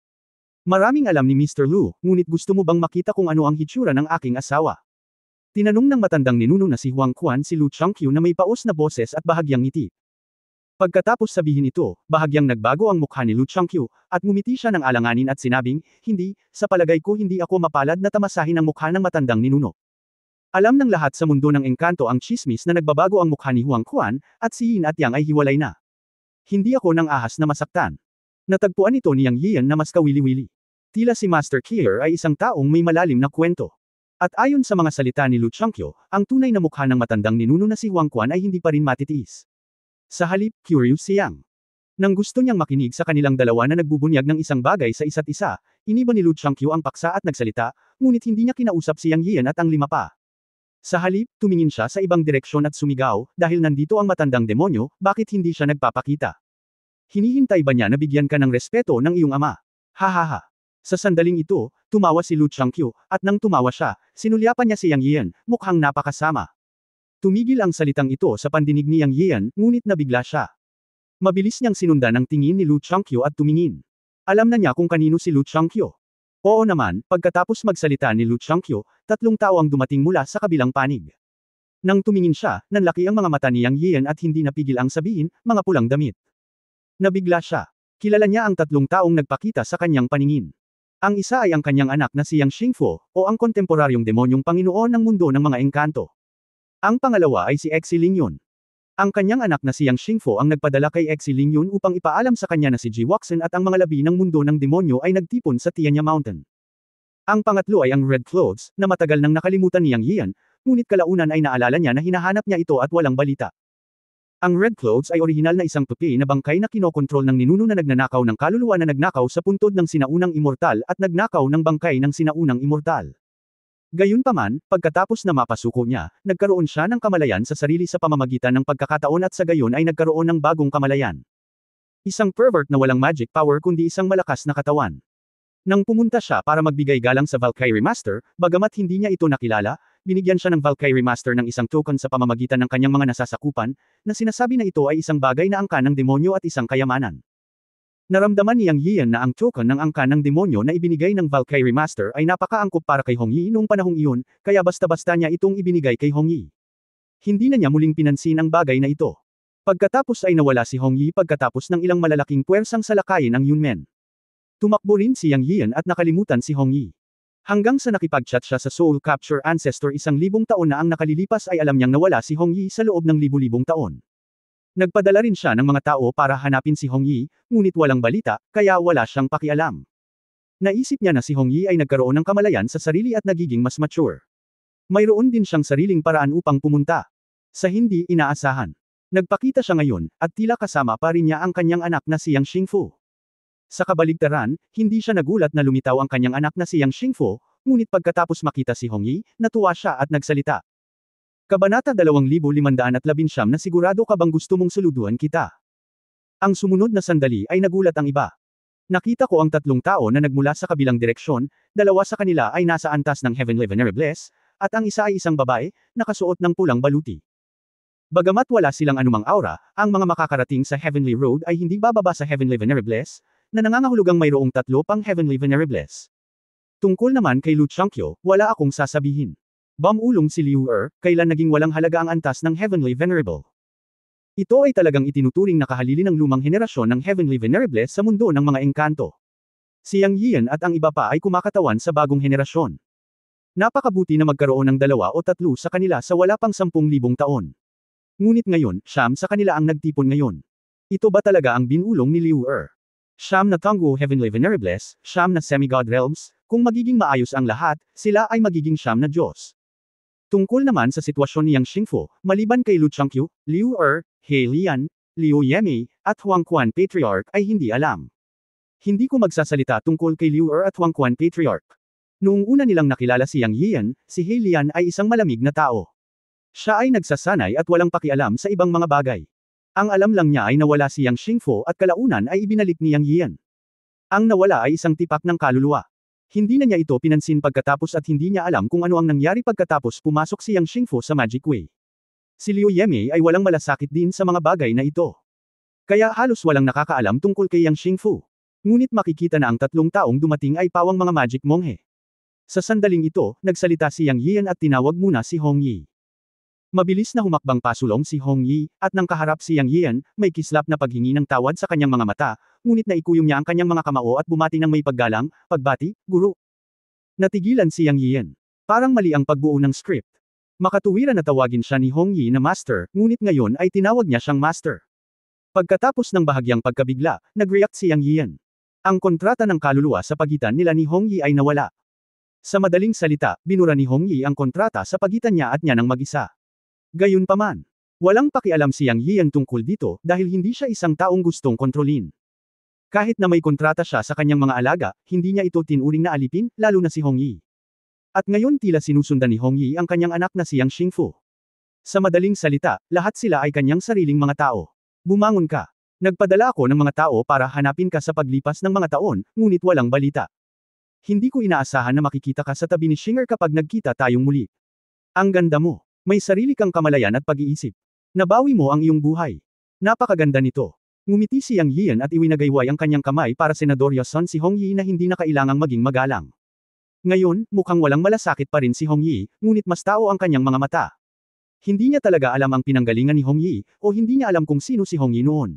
Maraming alam ni Mr. Lu, ngunit gusto mo bang makita kung ano ang hitsura ng aking asawa? Tinanong ng matandang ninuno na si Huang Quan si Lu Changqiu na may paos na boses at bahagyang ngiti. Pagkatapos sabihin ito, bahagyang nagbago ang mukha ni Lu Changqiu, at ngumiti siya ng alanganin at sinabing, hindi, sa palagay ko hindi ako mapalad na tamasahin ang mukha ng matandang ninuno. Alam ng lahat sa mundo ng engkanto ang chismis na nagbabago ang mukha ni Huang Quan, at si Yin at Yang ay hiwalay na. Hindi ako nang ahas na masaktan. Natagpuan ito ni Yang Yian na mas kawili-wili. Tila si Master Kier ay isang taong may malalim na kwento. At ayon sa mga salita ni Lu Changqiu, ang tunay na mukha ng matandang ninuno na si Huang Quan ay hindi pa rin matitiis. Sa halip, curious si Yang. Nang gusto niyang makinig sa kanilang dalawa na nagbubunyag ng isang bagay sa isa't isa, iniba ni Lu Changqiu ang paksa at nagsalita, ngunit hindi niya kinausap si Yang Yian at ang lima pa. Sa halip, tumingin siya sa ibang direksyon at sumigaw, dahil nandito ang matandang demonyo, bakit hindi siya nagpapakita? Hinihintay ba niya na bigyan ka ng respeto ng iyong ama? Hahaha. Sa sandaling ito, tumawa si Lu Changqiu, at nang tumawa siya, sinulyapan niya si Yang Yian, mukhang napakasama. Tumigil ang salitang ito sa pandinig ni Yang Yian, ngunit nabigla siya. Mabilis niyang sinundan ang tingin ni Lu Changqiu at tumingin. Alam na niya kung kanino si Lu Changqiu. Oo naman, pagkatapos magsalita ni Lu Changqiu, tatlong tao ang dumating mula sa kabilang panig. Nang tumingin siya, nanlaki ang mga mata ni Yang Yian at hindi napigil ang sabihin, mga pulang damit. Nabigla siya. Kilala niya ang tatlong taong nagpakita sa kanyang paningin. Ang isa ay ang kanyang anak na si Yang Xingfu, o ang kontemporaryong demonyong Panginoon ng mundo ng mga engkanto. Ang pangalawa ay si Exi Lingyun. Ang kanyang anak na si Yang Xingfu ang nagpadala kay Exi Lingyun upang ipaalam sa kanya na si Ji Wuxin at ang mga labi ng mundo ng demonyo ay nagtipon sa Tianya Mountain. Ang pangatlo ay ang Red Clothes, na matagal nang nakalimutan ni Yang Yian, ngunit kalaunan ay naalala niya na hinahanap niya ito at walang balita. Ang Red Clothes ay orihinal na isang tupi na bangkay na kinokontrol ng ninuno na nagnanakaw ng kaluluwa na nagnakaw sa puntod ng sinaunang immortal at nagnakaw ng bangkay ng sinaunang immortal. Gayunpaman, pagkatapos na mapasuko niya, nagkaroon siya ng kamalayan sa sarili sa pamamagitan ng pagkakataon at sa gayon ay nagkaroon ng bagong kamalayan. Isang pervert na walang magic power kundi isang malakas na katawan. Nang pumunta siya para magbigay galang sa Valkyrie Master, bagamat hindi niya ito nakilala, binigyan siya ng Valkyrie Master ng isang token sa pamamagitan ng kanyang mga nasasakupan, na sinasabi na ito ay isang bagay na angkan ng demonyo at isang kayamanan. Naramdaman ni Yang Yian na ang token ng angkan ng demonyo na ibinigay ng Valkyrie Master ay napakaangkop para kay Hongyi noong panahong iyon, kaya basta-basta niya itong ibinigay kay Hongyi. Hindi na niya muling pinansin ang bagay na ito. Pagkatapos ay nawala si Hongyi pagkatapos ng ilang malalaking puwersang salakayin ang Yunmen. Tumakbo rin si Yang Yian at nakalimutan si Hongyi. Hanggang sa nakipag-chat siya sa Soul Capture Ancestor 1,000 taon na ang nakalilipas ay alam niyang nawala si Hongyi sa loob ng libu-libong taon. Nagpadala rin siya ng mga tao para hanapin si Hongyi, ngunit walang balita, kaya wala siyang pakialam. Naisip niya na si Hongyi ay nagkaroon ng kamalayan sa sarili at nagiging mas mature. Mayroon din siyang sariling paraan upang pumunta. Sa hindi inaasahan. Nagpakita siya ngayon, at tila kasama pa rin niya ang kanyang anak na si Yang Xingfu. Sa kabaligtaran, hindi siya nagulat na lumitaw ang kanyang anak na si Yang Xingfu, ngunit pagkatapos makita si Hongyi, natuwa siya at nagsalita. Kabanata 2519 na sigurado ka bang gusto mong suluduan kita? Ang sumunod na sandali ay nagulat ang iba. Nakita ko ang tatlong tao na nagmula sa kabilang direksyon, dalawa sa kanila ay nasa antas ng Heavenly Venerables, at ang isa ay isang babae, nakasuot ng pulang baluti. Bagamat wala silang anumang aura, ang mga makakarating sa Heavenly Road ay hindi bababa sa Heavenly Venerables, na nangangahulugang mayroong tatlo pang Heavenly Venerables. Tungkol naman kay Lu Changqiu, wala akong sasabihin. Bamulong si Liu kailan naging walang halaga ang antas ng Heavenly Venerable. Ito ay talagang itinuturing na kahalili ng lumang henerasyon ng Heavenly Venerables sa mundo ng mga engkanto. Si Yang Yian at ang iba pa ay kumakatawan sa bagong henerasyon. Napakabuti na magkaroon ng dalawa o tatlo sa kanila sa wala pang 10,000 taon. Ngunit ngayon, siyam sa kanila ang nagtipon ngayon. Ito ba talaga ang binulong ni Liu Siyam na Tongguo Heavenly Venerables, siyam na Semigod Realms, kung magiging maayos ang lahat, sila ay magiging siyam na Diyos. Tungkol naman sa sitwasyon ni Yang Xingfu, maliban kay Lu Changqiu, Liu He Lian, Liu Yemei, at Huang Quan Patriarch ay hindi alam. Hindi ko magsasalita tungkol kay Liu at Huang Quan Patriarch. Noong una nilang nakilala si Yang Yian, si He Lian ay isang malamig na tao. Siya ay nagsasanay at walang pakialam sa ibang mga bagay. Ang alam lang niya ay nawala si Yang Xingfu at kalaunan ay ibinalik ni Yang Yian. Ang nawala ay isang tipak ng kaluluwa. Hindi na niya ito pinansin pagkatapos at hindi niya alam kung ano ang nangyari pagkatapos pumasok si Yang Xingfu sa Magic Way. Si Liu Yemei ay walang malasakit din sa mga bagay na ito. Kaya halos walang nakakaalam tungkol kay Yang Xingfu. Ngunit makikita na ang tatlong taong dumating ay pawang mga magic monghe. Sa sandaling ito, nagsalita si Yang Yian at tinawag muna si Hong Yi. Mabilis na humakbang pasulong si Hong Yi, at nang kaharap si Yang Yian, may kislap na paghingi ng tawad sa kanyang mga mata, ngunit naikuyom niya ang kanyang mga kamao at bumati ng may paggalang, pagbati, guro. Natigilan si Yang Yian. Parang mali ang pagbuo ng script. Makatuwiran na tawagin siya ni Hong Yi na master, ngunit ngayon ay tinawag niya siyang master. Pagkatapos ng bahagyang pagkabigla, nag-react si Yang Yian. Ang kontrata ng kaluluwa sa pagitan nila ni Hong Yi ay nawala. Sa madaling salita, binura ni Hong Yi ang kontrata sa pagitan niya at niya ng mag-isa. Gayunpaman, walang pakialam si Yang Yian tungkol dito dahil hindi siya isang taong gustong kontrolin. Kahit na may kontrata siya sa kanyang mga alaga, hindi niya ito tinuring na alipin, lalo na si Hong Yi. At ngayon tila sinusundan ni Hong Yi ang kanyang anak na si Yang Xingfu. Sa madaling salita, lahat sila ay kanyang sariling mga tao. Bumangon ka. Nagpadala ako ng mga tao para hanapin ka sa paglipas ng mga taon, ngunit walang balita. Hindi ko inaasahan na makikita ka sa tabi ni Shinger kapag nagkita tayong muli. Ang ganda mo. May sarili kang kamalayan at pag-iisip. Nabawi mo ang iyong buhay. Napakaganda nito. Ngumiti si Yang Yian at iwinagayway ang kanyang kamay para Senador Yasun si Hong Yi na hindi na kailangang maging magalang. Ngayon, mukhang walang malasakit pa rin si Hong Yi, ngunit mas tao ang kanyang mga mata. Hindi niya talaga alam ang pinanggalingan ni Hong Yi, o hindi niya alam kung sino si Hong Yi noon.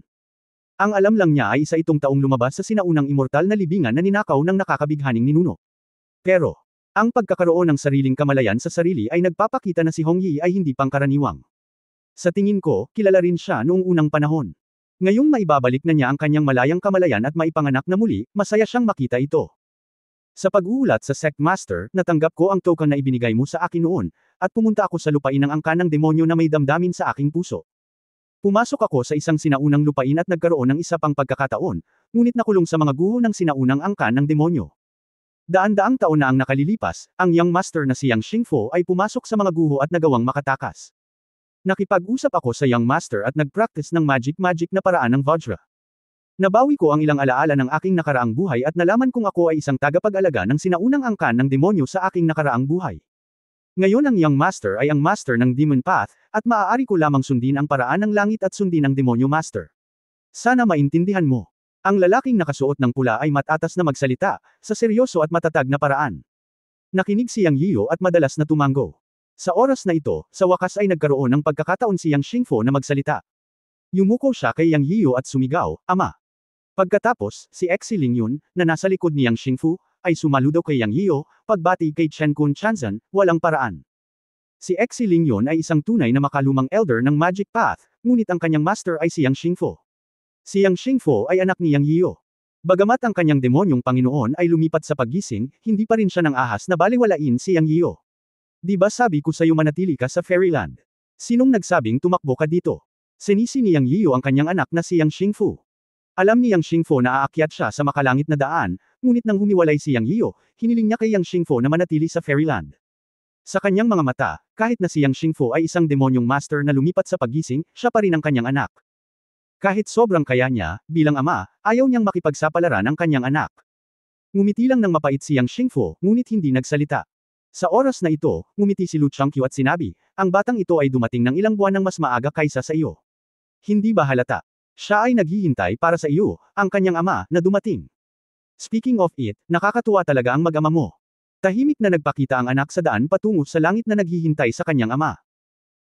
Ang alam lang niya ay isa itong taong lumabas sa sinaunang immortal na libingan na ninakaw ng nakakabighaning ninuno. Pero, ang pagkakaroon ng sariling kamalayan sa sarili ay nagpapakita na si Hong Yi ay hindi pangkaraniwang. Sa tingin ko, kilala rin siya noong unang panahon. Ngayong maibabalik na niya ang kanyang malayang kamalayan at maipanganak na muli, masaya siyang makita ito. Sa pag-uulat sa Sect Master, natanggap ko ang token na ibinigay mo sa akin noon, at pumunta ako sa lupain ng angkan ng demonyo na may damdamin sa aking puso. Pumasok ako sa isang sinaunang lupain at nagkaroon ng isa pang pagkakataon, ngunit nakulong sa mga guho ng sinaunang angkan ng demonyo. Daan-daang taon na ang nakalilipas, ang young master na si Yang Xingfu ay pumasok sa mga guho at nagawang makatakas. Nakipag-usap ako sa young master at nag-practice ng magic na paraan ng Vajra. Nabawi ko ang ilang alaala ng aking nakaraang buhay at nalaman kong ako ay isang tagapag-alaga ng sinaunang angkan ng demonyo sa aking nakaraang buhay. Ngayon ang young master ay ang master ng Demon Path, at maaari ko lamang sundin ang paraan ng langit at sundin ang demonyo master. Sana maintindihan mo. Ang lalaking nakasuot ng pula ay matatas na magsalita, sa seryoso at matatag na paraan. Nakinig si Yang Yiyo at madalas na tumango. Sa oras na ito, sa wakas ay nagkaroon ng pagkakataon si Yang Xingfu na magsalita. Yumuko siya kay Yang Yiyo at sumigaw, Ama. Pagkatapos, si Xi Lingyun, na nasa likod ni Yang Xingfu, ay sumaludo kay Yang Yiyo, pagbati kay Chen Kun Chanzan, walang paraan. Si Xi Lingyun ay isang tunay na makalumang elder ng Magic Path, ngunit ang kanyang master ay si Yang Xingfu. Si Yang Xingfu ay anak ni Yang Yiyo. Bagamat ang kanyang demonyong Panginoon ay lumipat sa paggising, hindi pa rin siya ng ahas na baliwalain si Yang Yiyo. Di ba sabi ko sa'yo manatili ka sa Fairyland? Sinong nagsabing tumakbo ka dito? Sinisi ni Yang Yiyo ang kanyang anak na si Yang Xingfu. Alam ni Yang Xingfu na aakyat siya sa makalangit na daan, ngunit nang humiwalay si Yang Yiyo, hiniling niya kay Yang Xingfu na manatili sa Fairyland. Sa kanyang mga mata, kahit na si Yang Xingfu ay isang demonyong master na lumipat sa paggising, siya pa rin ang kanyang anak. Kahit sobrang kaya niya, bilang ama, ayaw niyang makipagsapalaran ang kanyang anak. Ngumiti lang ng mapait si Yang Xingfu, ngunit hindi nagsalita. Sa oras na ito, ngumiti si Lu Changqiu at sinabi, ang batang ito ay dumating ng ilang buwan ng mas maaga kaysa sa iyo. Hindi ba halata? Siya ay naghihintay para sa iyo, ang kanyang ama, na dumating. Speaking of it, nakakatuwa talaga ang mag-ama mo. Tahimik na nagpakita ang anak sa daan patungo sa langit na naghihintay sa kanyang ama.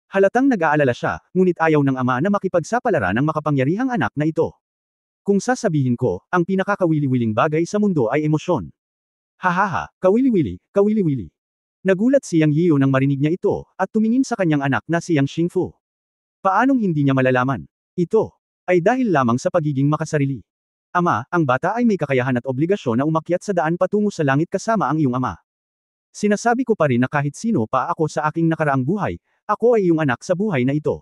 Halatang nag-aalala siya, ngunit ayaw ng ama na makipagsapalaran ang makapangyarihang anak na ito. Kung sasabihin ko, ang pinakakawili-wiling bagay sa mundo ay emosyon. Hahaha, kawili-wili, kawili-wili. Nagulat si Yang Yiyo nang marinig niya ito, at tumingin sa kanyang anak na si Yang Xingfu. Paanong hindi niya malalaman? Ito ay dahil lamang sa pagiging makasarili. Ama, ang bata ay may kakayahan at obligasyon na umakyat sa daan patungo sa langit kasama ang iyong ama. Sinasabi ko pa rin na kahit sino pa ako sa aking nakaraang buhay, ako ay iyong anak sa buhay na ito.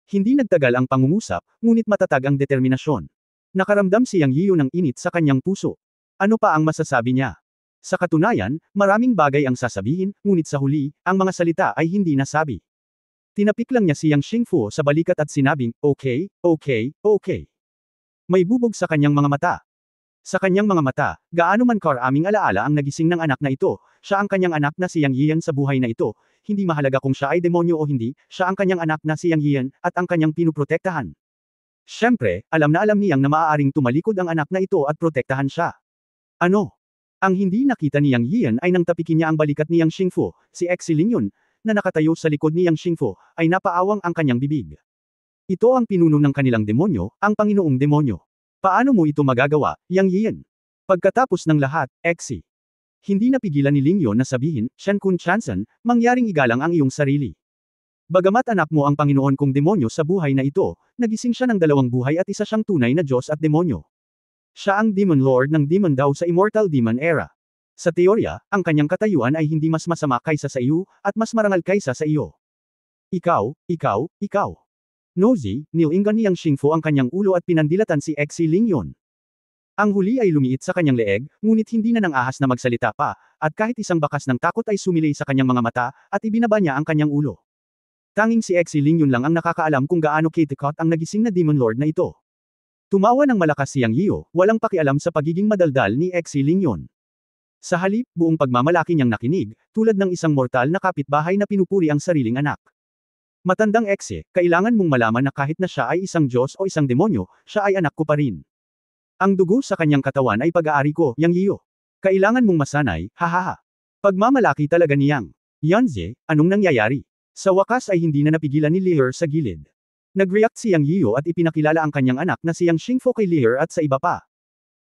Hindi nagtagal ang pangungusap, ngunit matatag ang determinasyon. Nakaramdam si Yang Yiyo ng init sa kanyang puso. Ano pa ang masasabi niya? Sa katunayan, maraming bagay ang sasabihin, ngunit sa huli, ang mga salita ay hindi nasabi. Tinapik lang niya si Yang Xingfu sa balikat at sinabing, okay, okay, okay. May bubog sa kanyang mga mata. Sa kanyang mga mata, gaano man karaming alaala ang nagising ng anak na ito, siya ang kanyang anak na si Yang Yian sa buhay na ito, hindi mahalaga kung siya ay demonyo o hindi, siya ang kanyang anak na si Yang Yian, at ang kanyang pinuprotektahan. Siyempre, alam na alam niyang na maaaring tumalikod ang anak na ito at protektahan siya. Ano? Ang hindi nakita ni Yang Yian ay nang tapikin niya ang balikat ni Yang Xingfu, si Xi Lingyun, na nakatayo sa likod ni Yang Xingfu, ay napaawang ang kanyang bibig. Ito ang pinuno ng kanilang demonyo, ang Panginoong Demonyo. Paano mo ito magagawa, Yang Yian? Pagkatapos ng lahat, Xi. Hindi napigilan ni Lingyun na sabihin, Shen Kun Chansen, mangyaring igalang ang iyong sarili. Bagamat anak mo ang Panginoon kong demonyo sa buhay na ito, nagising siya ng dalawang buhay at isa siyang tunay na Diyos at demonyo. Siya ang Demon Lord ng Demon Dao sa Immortal Demon Era. Sa teorya, ang kanyang katayuan ay hindi mas masama kaysa sa iyo, at mas marangal kaysa sa iyo. Ikaw. Nosy, nilingan ni Yang Xingfu ang kanyang ulo at pinandilatan si Xi Lingyun. Ang huli ay lumiit sa kanyang leeg, ngunit hindi na nang ahas na magsalita pa, at kahit isang bakas ng takot ay sumilay sa kanyang mga mata, at ibinaba niya ang kanyang ulo. Tanging si Xi Lingyun lang ang nakakaalam kung gaano kitikot ang nagising na Demon Lord na ito. Tumawa ng malakas si Yang Yiu, walang pakialam sa pagiging madaldal ni Xi Lingyun. Sa halip, buong pagmamalaki niyang nakinig, tulad ng isang mortal na kapitbahay na pinupuri ang sariling anak. Matandang Xi, kailangan mong malaman na kahit na siya ay isang Diyos o isang demonyo, siya ay anak ko pa rin. Ang dugo sa kanyang katawan ay pag-aari ko, Yang Yiu. Kailangan mong masanay, hahaha. Pagmamalaki talaga ni Yang. Yanzi, anong nangyayari? Sa wakas ay hindi na napigilan ni Lier sa gilid. Nag-react si Yang Yiu at ipinakilala ang kanyang anak na si Yang Xingfu kay Lier at sa iba pa.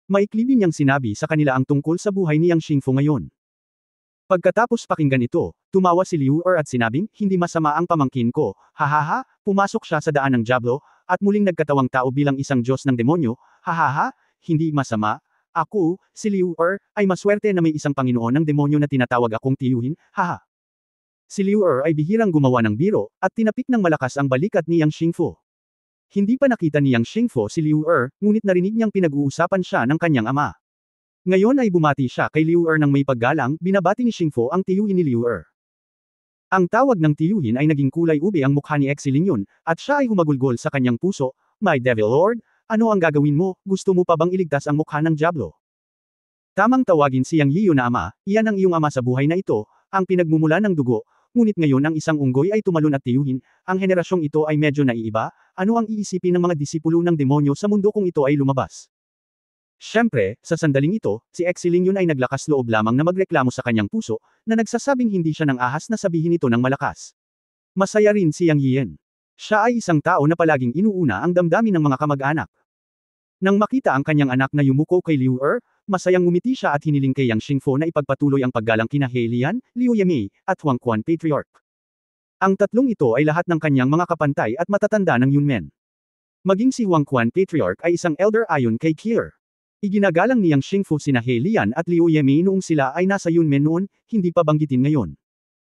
Maikli din niyang sinabi sa kanila ang tungkol sa buhay ni Yang Xingfu ngayon. Pagkatapos pakinggan ito, tumawa si Liu at sinabing, hindi masama ang pamangkin ko, hahaha, pumasok siya sa daan ng Diablo, at muling nagkatawang tao bilang isang Diyos ng demonyo, hahaha, hindi masama, ako, si Liu ay maswerte na may isang Panginoon ng demonyo na tinatawag akong tiyuhin, haha. Si Liu ay bihirang gumawa ng biro, at tinapik ng malakas ang balikat ni Yang Xingfu. Hindi pa nakita ni Yang Xingfu si Liu ngunit narinig niyang pinag-uusapan siya ng kanyang ama. Ngayon ay bumati siya kay Liu ng may paggalang, binabati ni Xingfu ang tiyuhin ni Liu. Ang tawag ng tiyuhin ay naging kulay ube ang mukha ni Xi Lingyun, at siya ay humagulgol sa kanyang puso, My Devil Lord, ano ang gagawin mo, gusto mo pa bang iligtas ang mukha ng Diablo? Tamang tawagin si Yang Yiu na ama, iyan ang iyong ama sa buhay na ito, ang pinagmumula ng dugo, ngunit ngayon ang isang unggoy ay tumalon at tiyuhin, ang henerasyong ito ay medyo naiiba, ano ang iisipin ng mga disipulo ng demonyo sa mundo kung ito ay lumabas? Siyempre, sa sandaling ito, si Xi Lingyun ay naglakas loob lamang na magreklamo sa kanyang puso, na nagsasabing hindi siya nang ahas na sabihin ito ng malakas. Masaya rin si Yang Yian. Siya ay isang tao na palaging inuuna ang damdamin ng mga kamag-anak. Nang makita ang kanyang anak na yumuko kay Liu masayang ngumiti siya at hiniling kay Yang Xingfu na ipagpatuloy ang paggalang kina He Lian, Liu Yamei, at Huang Quan Patriarch. Ang tatlong ito ay lahat ng kanyang mga kapantay at matatanda ng Yunmen. Maging si Huang Quan Patriarch ay isang elder ayon kay Kier. Iginagalang ni Yang Xingfu sina He Lian at Liu Yamei noong sila ay nasa Yunmen noon, hindi pa banggitin ngayon.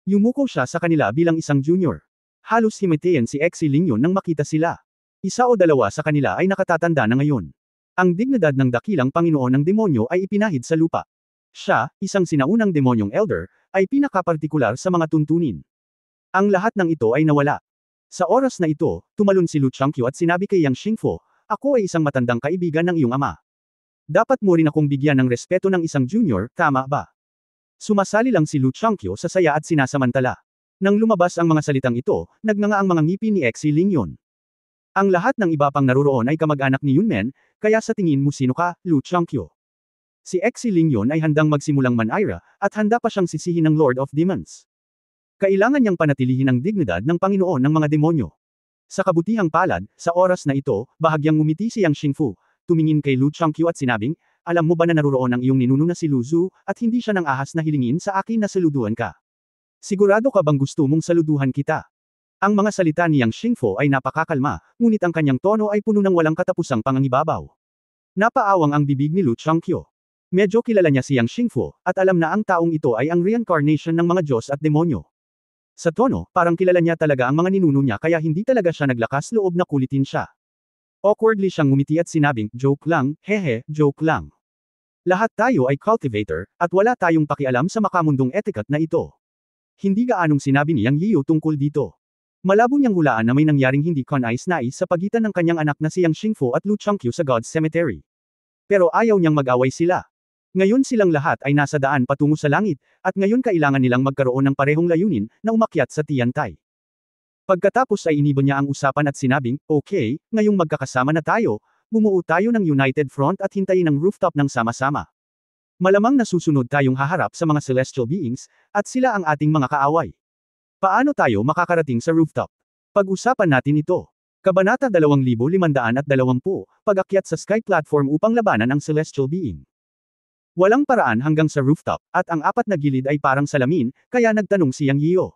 Yumuko siya sa kanila bilang isang junior. Halos himatayan si Xi Lingyun nang makita sila. Isa o dalawa sa kanila ay nakatatanda na ngayon. Ang dignidad ng dakilang Panginoon ng demonyo ay ipinahid sa lupa. Siya, isang sinaunang demonyong elder, ay pinakapartikular sa mga tuntunin. Ang lahat ng ito ay nawala. Sa oras na ito, tumalon si Lu Changqiu at sinabi kay Yang Xingfu, ako ay isang matandang kaibigan ng iyong ama. Dapat mo rin akong bigyan ng respeto ng isang junior, tama ba? Sumasali lang si Lu Changqiu sa saya at sinasamantala. Nang lumabas ang mga salitang ito, nagnganga ang mga ngipin ni Xi Lingyun. Ang lahat ng iba pang naruroon ay kamag-anak ni Yunmen, kaya sa tingin mo sino ka, Lu Changqiu? Si Xi Lingyun ay handang magsimulang manaira, at handa pa siyang sisihin ng Lord of Demons. Kailangan niyang panatilihin ang dignidad ng Panginoon ng mga demonyo. Sa kabutihang palad, sa oras na ito, bahagyang ngumiti si Yang Xingfu, tumingin kay Lu Changqiu at sinabing, alam mo ba na naruroon ang iyong ninuno na si Lu Zu, at hindi siya nang ahas na hilingin sa akin na saluduhan ka? Sigurado ka bang gusto mong saluduhan kita? Ang mga salita ni Yang Xingfu ay napakakalma, ngunit ang kanyang tono ay puno ng walang katapusang pangangibabaw. Napaawang ang bibig ni Lu Changqiu. Medyo kilala niya si Yang Xingfu, at alam na ang taong ito ay ang reincarnation ng mga Diyos at demonyo. Sa tono, parang kilala niya talaga ang mga ninuno niya kaya hindi talaga siya naglakas loob na kulitin siya. Awkwardly siyang ngumiti at sinabing, joke lang, hehe, joke lang. Lahat tayo ay cultivator, at wala tayong pakialam sa makamundong etiquette na ito. Hindi gaanong sinabi ni Yang Yiu tungkol dito. Malabo niyang hulaan na may nangyaring hindi kanais-nais sa pagitan ng kanyang anak na si Yang Xingfu at Lu Changqiu sa God's Cemetery. Pero ayaw niyang mag-away sila. Ngayon silang lahat ay nasa daan patungo sa langit, at ngayon kailangan nilang magkaroon ng parehong layunin, na umakyat sa Tiantay. Pagkatapos ay inibon niya ang usapan at sinabing, okay, ngayong magkakasama na tayo, bumuo tayo ng United Front at hintayin ang rooftop ng sama-sama. Malamang nasusunod tayong haharap sa mga celestial beings, at sila ang ating mga kaaway. Paano tayo makakarating sa rooftop? Pag-usapan natin ito. Kabanata 2520, Pag-akyat sa Sky Platform upang labanan ang celestial being. Walang paraan hanggang sa rooftop, at ang apat na gilid ay parang salamin, kaya nagtanong si Yang Yio.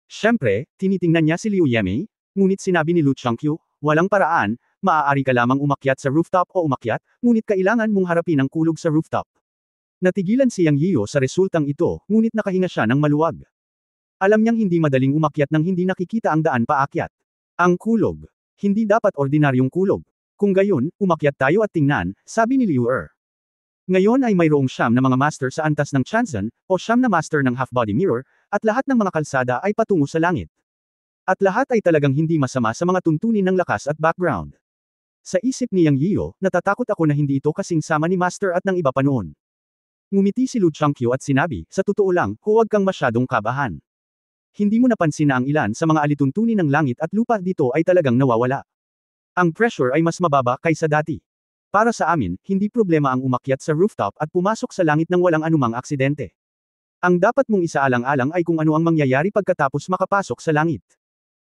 Siyempre, tinitingnan niya si Liu Yemei, ngunit sinabi ni Lu Changqiu, walang paraan, maaari ka lamang umakyat sa rooftop o umakyat, ngunit kailangan mong harapin ang kulog sa rooftop. Natigilan si Yang Yio sa resultang ito, ngunit nakahinga siya ng maluwag. Alam niyang hindi madaling umakyat nang hindi nakikita ang daan paakyat. Ang kulog. Hindi dapat ordinaryong kulog. Kung gayon, umakyat tayo at tingnan, sabi ni Liu Er. Ngayon ay mayroong siyam na mga master sa antas ng Chanzan, o siyam na master ng half-body mirror, at lahat ng mga kalsada ay patungo sa langit. At lahat ay talagang hindi masama sa mga tuntunin ng lakas at background. Sa isip ni Yang Yio, natatakot ako na hindi ito kasing sama ni Master at ng iba pa noon. Ngumiti si Lu Changqiu at sinabi, sa totoo lang, huwag kang masyadong kabahan. Hindi mo napansin na ang ilan sa mga alituntunin ng langit at lupa dito ay talagang nawawala. Ang pressure ay mas mababa kaysa dati. Para sa amin, hindi problema ang umakyat sa rooftop at pumasok sa langit ng walang anumang aksidente. Ang dapat mong isaalang-alang ay kung ano ang mangyayari pagkatapos makapasok sa langit.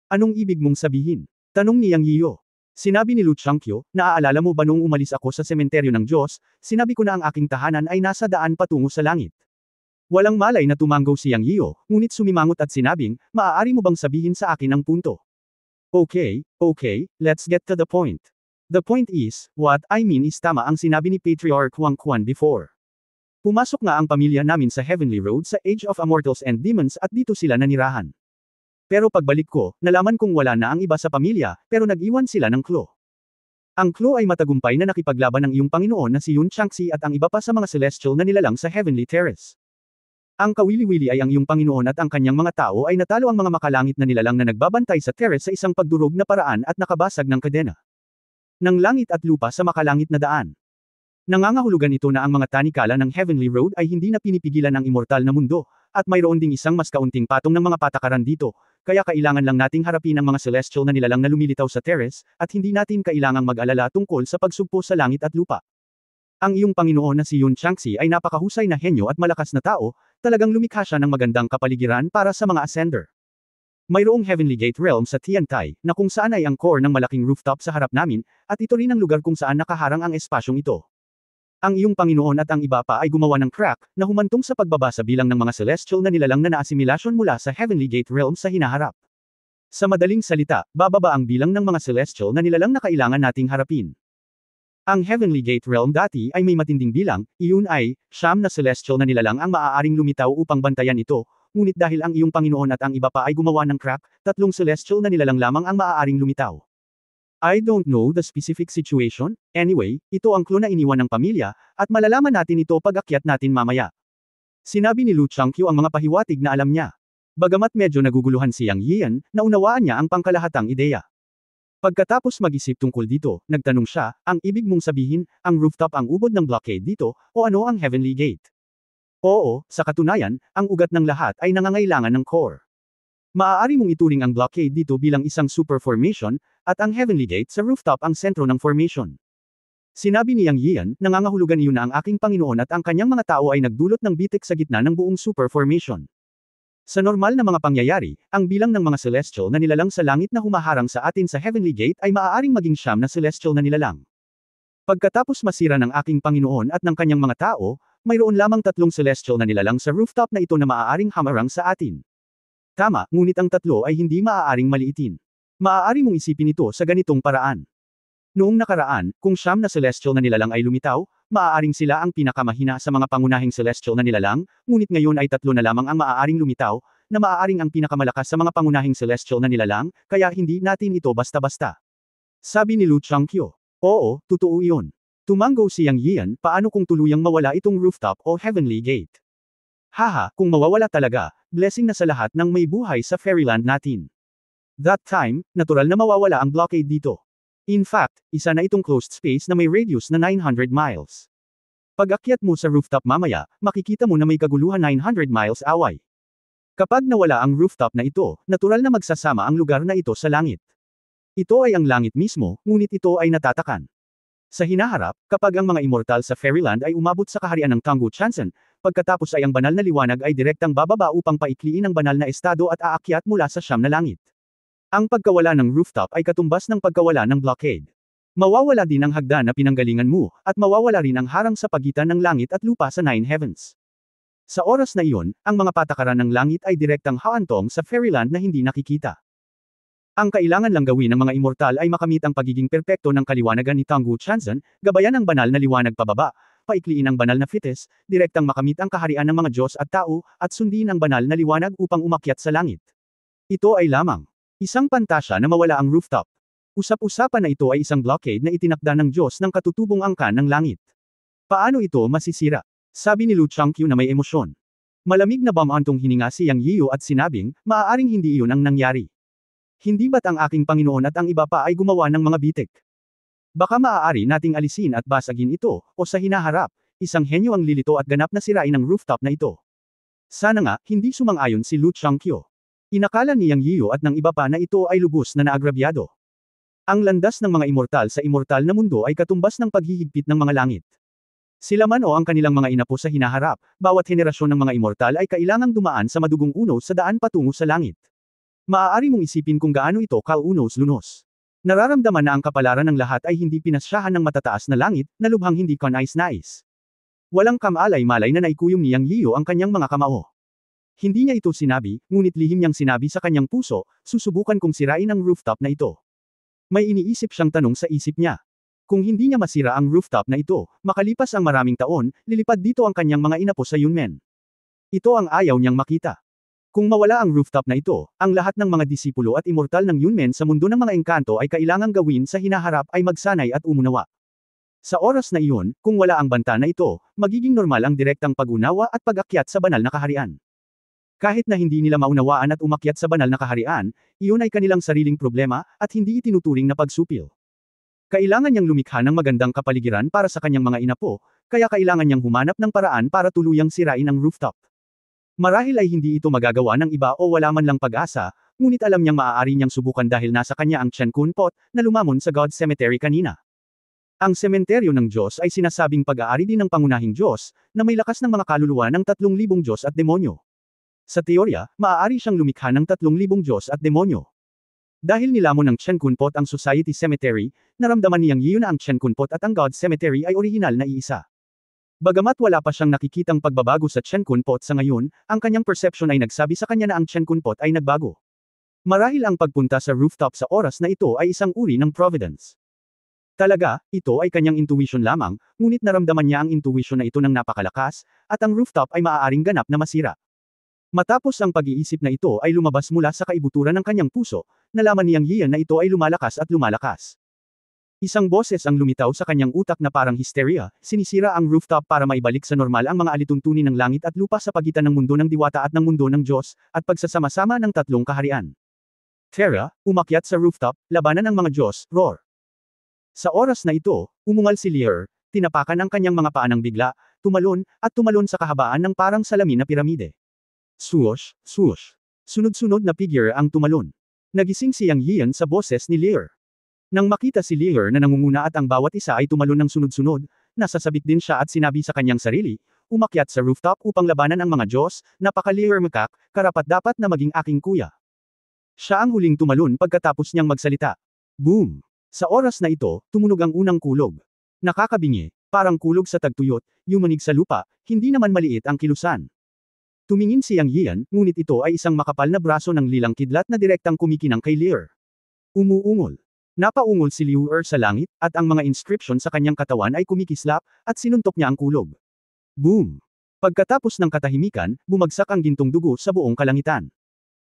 Anong ibig mong sabihin? Tanong ni Yang Yio. Sinabi ni Lu Changqiu, naaalala mo ba noong umalis ako sa sementeryo ng Diyos, sinabi ko na ang aking tahanan ay nasa daan patungo sa langit. Walang malay na tumanggaw si Yang Yio, ngunit sumimangot at sinabing, maaari mo bang sabihin sa akin ang punto? Okay, let's get to the point. The point is, what I mean is tama ang sinabi ni Patriarch Huang Quan before. Pumasok nga ang pamilya namin sa Heavenly Road sa Age of Immortals and Demons at dito sila nanirahan. Pero pagbalik ko, nalaman kong wala na ang iba sa pamilya, pero nag-iwan sila ng Claw. Ang Claw ay matagumpay na nakipaglaban ng iyong Panginoon na si Yun Changxi at ang iba pa sa mga celestial na nilalang sa Heavenly Terrace. Ang kawili-wili ay ang iyong Panginoon at ang kanyang mga tao ay natalo ang mga makalangit na nilalang na nagbabantay sa terrace sa isang pagdurog na paraan at nakabasag ng kadena ng langit at lupa sa makalangit na daan. Nangangahulugan ito na ang mga tanikala ng Heavenly Road ay hindi na pinipigilan ang immortal na mundo, at mayroon ding isang mas kaunting patong ng mga patakaran dito, kaya kailangan lang nating harapin ang mga celestial na nilalang na lumilitaw sa terrace, at hindi natin kailangang mag-alala tungkol sa pagsugpo sa langit at lupa. Ang iyong Panginoon na si Yun Changxi ay napakahusay na henyo at malakas na tao, talagang lumikha siya ng magandang kapaligiran para sa mga ascender. Mayroong Heavenly Gate Realm sa Tiantay, na kung saan ay ang core ng malaking rooftop sa harap namin, at ito rin ang lugar kung saan nakaharang ang espasyong ito. Ang iyong Panginoon at ang iba pa ay gumawa ng crack, na humantong sa pagbaba sa bilang ng mga celestial na nilalang na naasimilasyon mula sa Heavenly Gate Realm sa hinaharap. Sa madaling salita, bababa ang bilang ng mga celestial na nilalang na kailangan nating harapin. Ang Heavenly Gate Realm dati ay may matinding bilang, iyon ay, siyam na celestial na nilalang ang maaaring lumitaw upang bantayan ito, ngunit dahil ang iyong Panginoon at ang iba pa ay gumawa ng crack, 3 celestial na nilalang lamang ang maaaring lumitaw. I don't know the specific situation, anyway, ito ang clue na iniwan ng pamilya, at malalaman natin ito pag-akyat natin mamaya. Sinabi ni Lu Changqiu ang mga pahiwatig na alam niya. Bagamat medyo naguguluhan si Yang Yian, naunawaan niya ang pangkalahatang ideya. Pagkatapos mag-isip tungkol dito, nagtanong siya, ang ibig mong sabihin, ang rooftop ang ubod ng blockade dito, o ano ang Heavenly Gate? Oo, sa katunayan, ang ugat ng lahat ay nangangailangan ng core. Maaari mong ituring ang blockade dito bilang isang super formation, at ang Heavenly Gate sa rooftop ang sentro ng formation. Sinabi ni Yang Yian, nangangahulugan iyon na ang aking Panginoon at ang kanyang mga tao ay nagdulot ng bitik sa gitna ng buong super formation. Sa normal na mga pangyayari, ang bilang ng mga celestial na nilalang sa langit na humaharang sa atin sa Heavenly Gate ay maaaring maging siyam na celestial na nilalang. Pagkatapos masira ng aking Panginoon at ng kanyang mga tao, mayroon lamang 3 celestial na nilalang sa rooftop na ito na maaaring hamarang sa atin. Tama, ngunit ang 3 ay hindi maaaring maliitin. Maaari mong isipin ito sa ganitong paraan. Noong nakaraan, kung siyam na celestial na nilalang ay lumitaw, maaaring sila ang pinakamahina sa mga pangunahing celestial na nilalang, ngunit ngayon ay 3 na lamang ang maaaring lumitaw, na maaaring ang pinakamalakas sa mga pangunahing celestial na nilalang, kaya hindi natin ito basta-basta. Sabi ni Lu Changqiu. Oo, totoo iyon. Tumanggaw si Yang Yian, paano kung tuluyang mawala itong rooftop o Heavenly Gate? Haha, kung mawawala talaga, blessing na sa lahat ng may buhay sa fairyland natin. That time, natural na mawawala ang blockade dito. In fact, isa na itong closed space na may radius na 900 miles. Pag-akyat mo sa rooftop mamaya, makikita mo na may kaguluhan 900 miles away. Kapag nawala ang rooftop na ito, natural na magsasama ang lugar na ito sa langit. Ito ay ang langit mismo, ngunit ito ay natatakan. Sa hinaharap, kapag ang mga immortal sa Fairyland ay umabot sa kaharian ng Tanggu Chansen, pagkatapos ay ang banal na liwanag ay direktang bababa upang paikliin ang banal na estado at aakyat mula sa siyam na langit. Ang pagkawala ng rooftop ay katumbas ng pagkawala ng blockade. Mawawala din ang hagdan na pinanggalingan mo, at mawawala rin ang harang sa pagitan ng langit at lupa sa Nine Heavens. Sa oras na iyon, ang mga patakaran ng langit ay direktang haantong sa Fairyland na hindi nakikita. Ang kailangan lang gawin ng mga immortal ay makamit ang pagiging perpekto ng kaliwanagan ni Tanggu Chansen, gabayan ang banal na liwanag pababa, paikliin ang banal na fites, direktang makamit ang kaharian ng mga Diyos at tao, at sundin ang banal na liwanag upang umakyat sa langit. Ito ay lamang isang pantasya na mawala ang rooftop. Usap-usapan na ito ay isang blockade na itinakda ng Diyos ng katutubong angkan ng langit. Paano ito masisira? Sabi ni Lu Changqiu na may emosyon. Malamig na bamantong hininga si Yang Yiyu at sinabing, maaaring hindi iyon ang nangyari. Hindi ba't ang aking Panginoon at ang iba pa ay gumawa ng mga bitik? Baka maaari nating alisin at basagin ito, o sa hinaharap, isang henyo ang lilito at ganap na sirain ang rooftop na ito. Sana nga, hindi sumang-ayon si Lu Changqiu. Inakala ni Yang Yiyu at ng iba pa na ito ay lubos na naagrabyado. Ang landas ng mga immortal sa immortal na mundo ay katumbas ng paghihigpit ng mga langit. Sila man o ang kanilang mga inapo sa hinaharap, bawat henerasyon ng mga immortal ay kailangang dumaan sa madugong unos sa daan patungo sa langit. Maaari mong isipin kung gaano ito kaunos-lunos. Nararamdaman na ang kapalaran ng lahat ay hindi pinasyahan ng matataas na langit, na lubhang hindi kanais-nais. Walang kamalay-malay na naikuyom ni Yang Yiyu ang kanyang mga kamao. Hindi niya ito sinabi, ngunit lihim niyang sinabi sa kanyang puso, susubukan kong sirain ang rooftop na ito. May iniisip siyang tanong sa isip niya. Kung hindi niya masira ang rooftop na ito, makalipas ang maraming taon, lilipad dito ang kanyang mga inapo sa Yunmen. Ito ang ayaw niyang makita. Kung mawala ang rooftop na ito, ang lahat ng mga disipulo at immortal ng Yunmen sa mundo ng mga engkanto ay kailangang gawin sa hinaharap ay magsanay at umunawa. Sa oras na iyon, kung wala ang banta na ito, magiging normal ang direktang pag-unawa at pag-akyat sa banal na kaharian. Kahit na hindi nila maunawaan at umakyat sa banal na kaharian, iyon ay kanilang sariling problema, at hindi itinuturing na pagsupil. Kailangan niyang lumikha ng magandang kapaligiran para sa kanyang mga inapo, kaya kailangan niyang humanap ng paraan para tuluyang sirain ang rooftop. Marahil ay hindi ito magagawa ng iba o wala man lang pag-asa, ngunit alam niyang maaari niyang subukan dahil nasa kanya ang Chen Kun Pot, na lumamon sa God's Cemetery kanina. Ang sementeryo ng Diyos ay sinasabing pag-aari din ng pangunahing Diyos, na may lakas ng mga kaluluwa ng 3,000 Diyos at demonyo. Sa teorya, maaari siyang lumikha ng 3,000 Diyos at demonyo. Dahil nilamon ng Chen Kun Pot ang Society Cemetery, naramdaman niyang Yiyu na ang Chen Kun Pot at ang God's Cemetery ay orihinal na iisa. Bagamat wala pa siyang nakikitang pagbabago sa Chen Kun Pot sa ngayon, ang kanyang perception ay nagsabi sa kanya na ang Chen Kun Pot ay nagbago. Marahil ang pagpunta sa rooftop sa oras na ito ay isang uri ng providence. Talaga, ito ay kanyang intuition lamang, ngunit naramdaman niya ang intuition na ito ng napakalakas, at ang rooftop ay maaaring ganap na masira. Matapos ang pag-iisip na ito ay lumabas mula sa kaibuturan ng kanyang puso, nalaman niyang Yiyan na ito ay lumalakas at lumalakas. Isang boses ang lumitaw sa kanyang utak na parang hysteria, sinisira ang rooftop para maibalik sa normal ang mga alituntunin ng langit at lupa sa pagitan ng mundo ng diwata at ng mundo ng Diyos, at pagsasama-sama ng tatlong kaharian. Terra, umakyat sa rooftop, labanan ang mga Diyos, roar. Sa oras na ito, umungal si Lear, tinapakan ang kanyang mga paa ng bigla, tumalon, at tumalon sa kahabaan ng parang salamin na piramide. Swoosh, swoosh. Sunod-sunod na figure ang tumalon. Nagising si Yang Yiyan sa boses ni Lear. Nang makita si Lear na nangunguna at ang bawat isa ay tumalon ng sunod-sunod, nasasabik din siya at sinabi sa kanyang sarili, umakyat sa rooftop upang labanan ang mga Diyos, napaka-Lear makak, karapat-dapat na maging aking kuya. Siya ang huling tumalon pagkatapos niyang magsalita. Boom! Sa oras na ito, tumunog ang unang kulog. Nakakabingi, parang kulog sa tagtuyot, yumanig sa lupa, hindi naman maliit ang kilusan. Tumingin si Yang Yiyan, ngunit ito ay isang makapal na braso ng lilang kidlat na direktang kumikinang kay Lear. Umuungol. Napaungol si Liu Er sa langit, at ang mga inscription sa kanyang katawan ay kumikislap, at sinuntok niya ang kulog. Boom! Pagkatapos ng katahimikan, bumagsak ang gintong dugo sa buong kalangitan.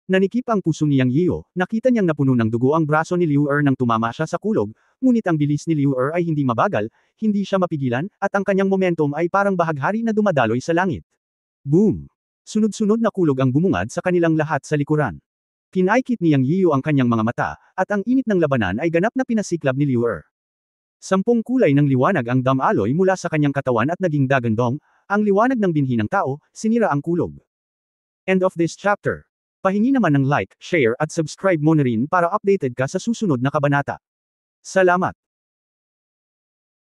Nanikip ang puso ni Yang Yiyu, nakita niyang napuno ng dugo ang braso ni Liu Er nang tumama siya sa kulog, ngunit ang bilis ni Liu Er ay hindi mabagal, hindi siya mapigilan, at ang kanyang momentum ay parang bahaghari na dumadaloy sa langit. Boom! Sunod-sunod na kulog ang bumungad sa kanilang lahat sa likuran. Pinaikit ni Yang Yiyu ang kanyang mga mata, at ang init ng labanan ay ganap na pinasiklab ni Liu Er. 10 kulay ng liwanag ang damaloy mula sa kanyang katawan at naging dagandong, ang liwanag ng binhi ng tao, sinira ang kulog. End of this chapter. Pahingi naman ng like, share at subscribe mo na rin para updated ka sa susunod na kabanata. Salamat!